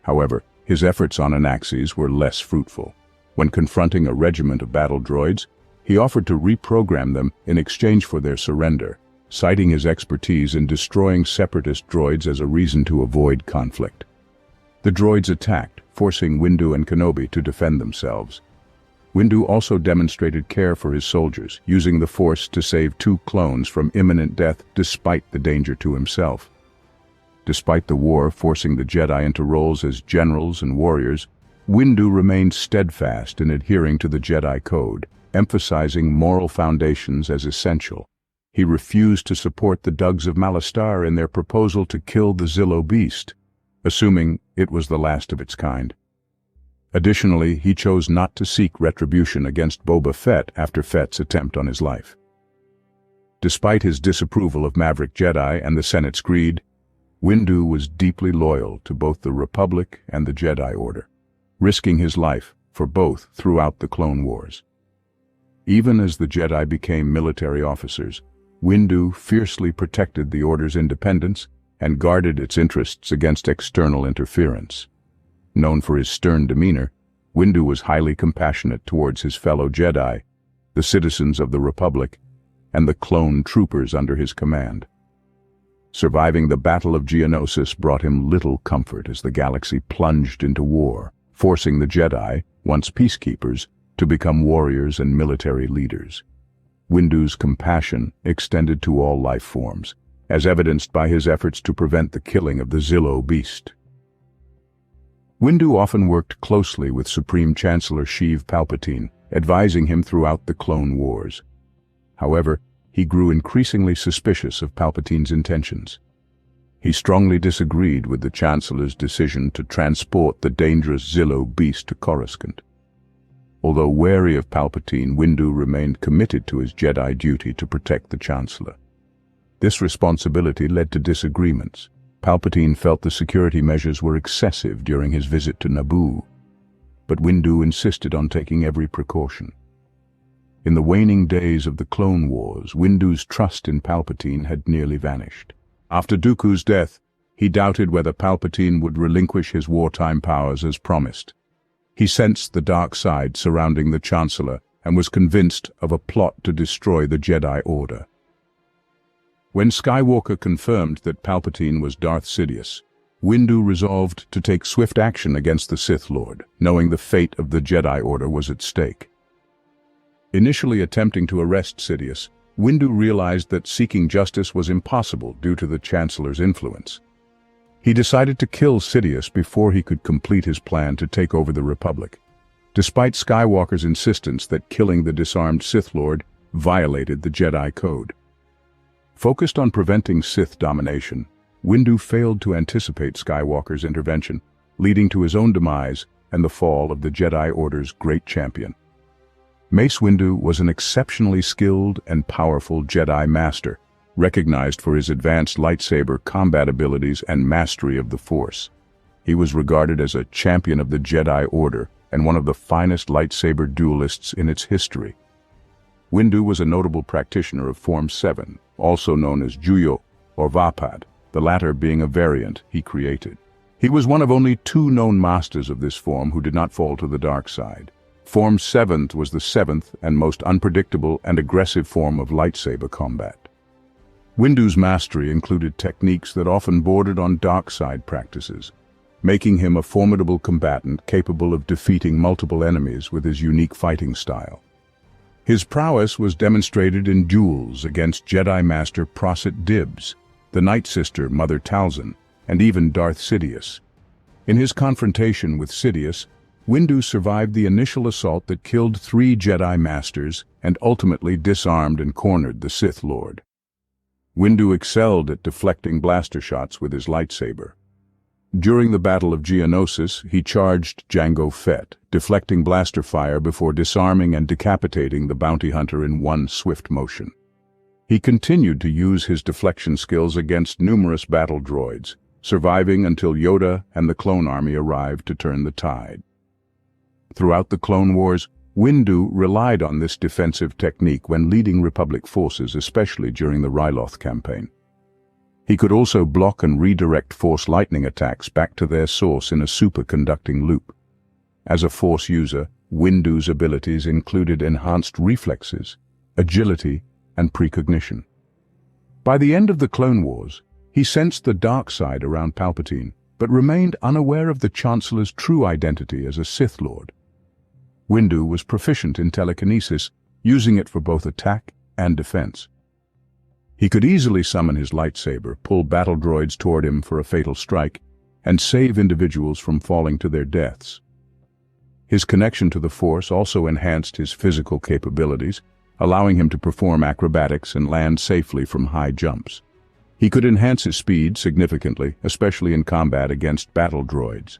However, his efforts on Anaxes were less fruitful. When confronting a regiment of battle droids, he offered to reprogram them in exchange for their surrender, citing his expertise in destroying separatist droids as a reason to avoid conflict. The droids attacked, forcing Windu and Kenobi to defend themselves. Windu also demonstrated care for his soldiers, using the Force to save 2 clones from imminent death despite the danger to himself. Despite the war forcing the Jedi into roles as generals and warriors, Windu remained steadfast in adhering to the Jedi Code, emphasizing moral foundations as essential. He refused to support the Dugs of Malastare in their proposal to kill the Zillo beast, assuming it was the last of its kind. Additionally, he chose not to seek retribution against Boba Fett after Fett's attempt on his life. Despite his disapproval of Maverick Jedi and the Senate's greed, Windu was deeply loyal to both the Republic and the Jedi Order, risking his life for both throughout the Clone Wars. Even as the Jedi became military officers, Windu fiercely protected the Order's independence and guarded its interests against external interference. Known for his stern demeanor, Windu was highly compassionate towards his fellow Jedi, the citizens of the Republic, and the clone troopers under his command. Surviving the Battle of Geonosis brought him little comfort as the galaxy plunged into war, forcing the Jedi, once peacekeepers, to become warriors and military leaders. Windu's compassion extended to all life forms, as evidenced by his efforts to prevent the killing of the Zillo beast. Windu often worked closely with Supreme Chancellor Sheev Palpatine, advising him throughout the Clone Wars. However, he grew increasingly suspicious of Palpatine's intentions. He strongly disagreed with the Chancellor's decision to transport the dangerous Zillo beast to Coruscant. Although wary of Palpatine, Windu remained committed to his Jedi duty to protect the Chancellor. This responsibility led to disagreements. Palpatine felt the security measures were excessive during his visit to Naboo, but Windu insisted on taking every precaution. In the waning days of the Clone Wars, Windu's trust in Palpatine had nearly vanished. After Dooku's death, he doubted whether Palpatine would relinquish his wartime powers as promised. He sensed the dark side surrounding the Chancellor and was convinced of a plot to destroy the Jedi Order. When Skywalker confirmed that Palpatine was Darth Sidious, Windu resolved to take swift action against the Sith Lord, knowing the fate of the Jedi Order was at stake. Initially attempting to arrest Sidious, Windu realized that seeking justice was impossible due to the Chancellor's influence. He decided to kill Sidious before he could complete his plan to take over the Republic, despite Skywalker's insistence that killing the disarmed Sith Lord violated the Jedi Code. Focused on preventing Sith domination, Windu failed to anticipate Skywalker's intervention, leading to his own demise and the fall of the Jedi Order's great champion. Mace Windu was an exceptionally skilled and powerful Jedi Master, recognized for his advanced lightsaber combat abilities and mastery of the Force. He was regarded as a champion of the Jedi Order and one of the finest lightsaber duelists in its history. Windu was a notable practitioner of Form 7, also known as Juyo or Vapad, the latter being a variant he created. He was one of only 2 known masters of this form who did not fall to the dark side. Form 7 was the 7th and most unpredictable and aggressive form of lightsaber combat. Windu's mastery included techniques that often bordered on dark side practices, making him a formidable combatant capable of defeating multiple enemies with his unique fighting style. His prowess was demonstrated in duels against Jedi Master Prosit Dibs, the Night Sister Mother Talzin, and even Darth Sidious. In his confrontation with Sidious, Windu survived the initial assault that killed 3 Jedi Masters and ultimately disarmed and cornered the Sith Lord. Windu excelled at deflecting blaster shots with his lightsaber. During the Battle of Geonosis, he charged Jango Fett, deflecting blaster fire before disarming and decapitating the bounty hunter in one swift motion. He continued to use his deflection skills against numerous battle droids, surviving until Yoda and the clone army arrived to turn the tide. Throughout the Clone Wars, Windu relied on this defensive technique when leading Republic forces, especially during the Ryloth campaign. He could also block and redirect Force lightning attacks back to their source in a superconducting loop. As a Force user, Windu's abilities included enhanced reflexes, agility, and precognition. By the end of the Clone Wars, he sensed the dark side around Palpatine, but remained unaware of the Chancellor's true identity as a Sith Lord. Windu was proficient in telekinesis, using it for both attack and defense. He could easily summon his lightsaber, pull battle droids toward him for a fatal strike, and save individuals from falling to their deaths. His connection to the Force also enhanced his physical capabilities, allowing him to perform acrobatics and land safely from high jumps. He could enhance his speed significantly, especially in combat against battle droids.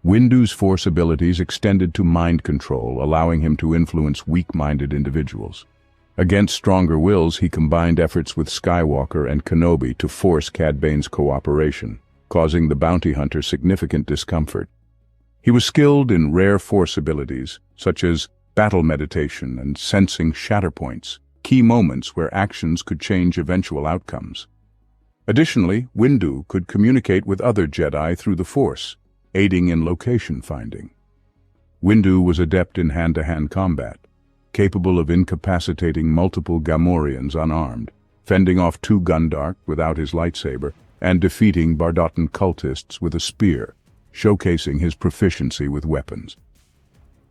Windu's Force abilities extended to mind control, allowing him to influence weak-minded individuals. Against stronger wills, he combined efforts with Skywalker and Kenobi to force Cad Bane's cooperation, causing the bounty hunter significant discomfort. He was skilled in rare Force abilities, such as battle meditation and sensing shatterpoints, key moments where actions could change eventual outcomes. Additionally, Windu could communicate with other Jedi through the Force, aiding in location finding. Windu was adept in hand-to-hand combat, capable of incapacitating multiple Gamorreans unarmed, fending off 2 Gundark without his lightsaber, and defeating Bardottan cultists with a spear, showcasing his proficiency with weapons.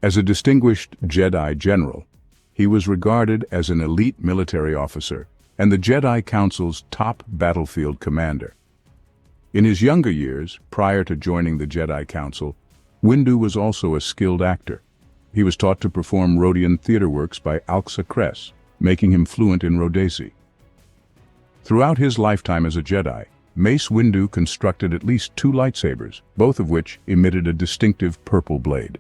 As a distinguished Jedi general, he was regarded as an elite military officer and the Jedi Council's top battlefield commander. In his younger years, prior to joining the Jedi Council, Windu was also a skilled actor. He was taught to perform Rhodian theater works by Alxa Cress, making him fluent in Rhodesi. Throughout his lifetime as a Jedi, Mace Windu constructed at least 2 lightsabers, both of which emitted a distinctive purple blade.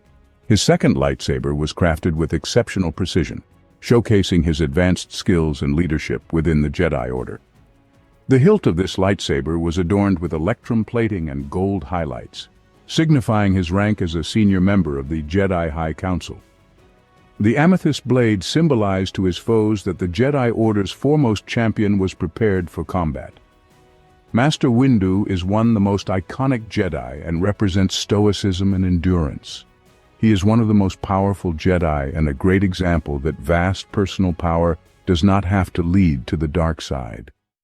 His second lightsaber was crafted with exceptional precision, showcasing his advanced skills and leadership within the Jedi Order. The hilt of this lightsaber was adorned with electrum plating and gold highlights, signifying his rank as a senior member of the Jedi High Council. The amethyst blade symbolized to his foes that the Jedi Order's foremost champion was prepared for combat. Master Windu is one of the most iconic Jedi and represents stoicism and endurance. He is one of the most powerful Jedi and a great example that vast personal power does not have to lead to the dark side.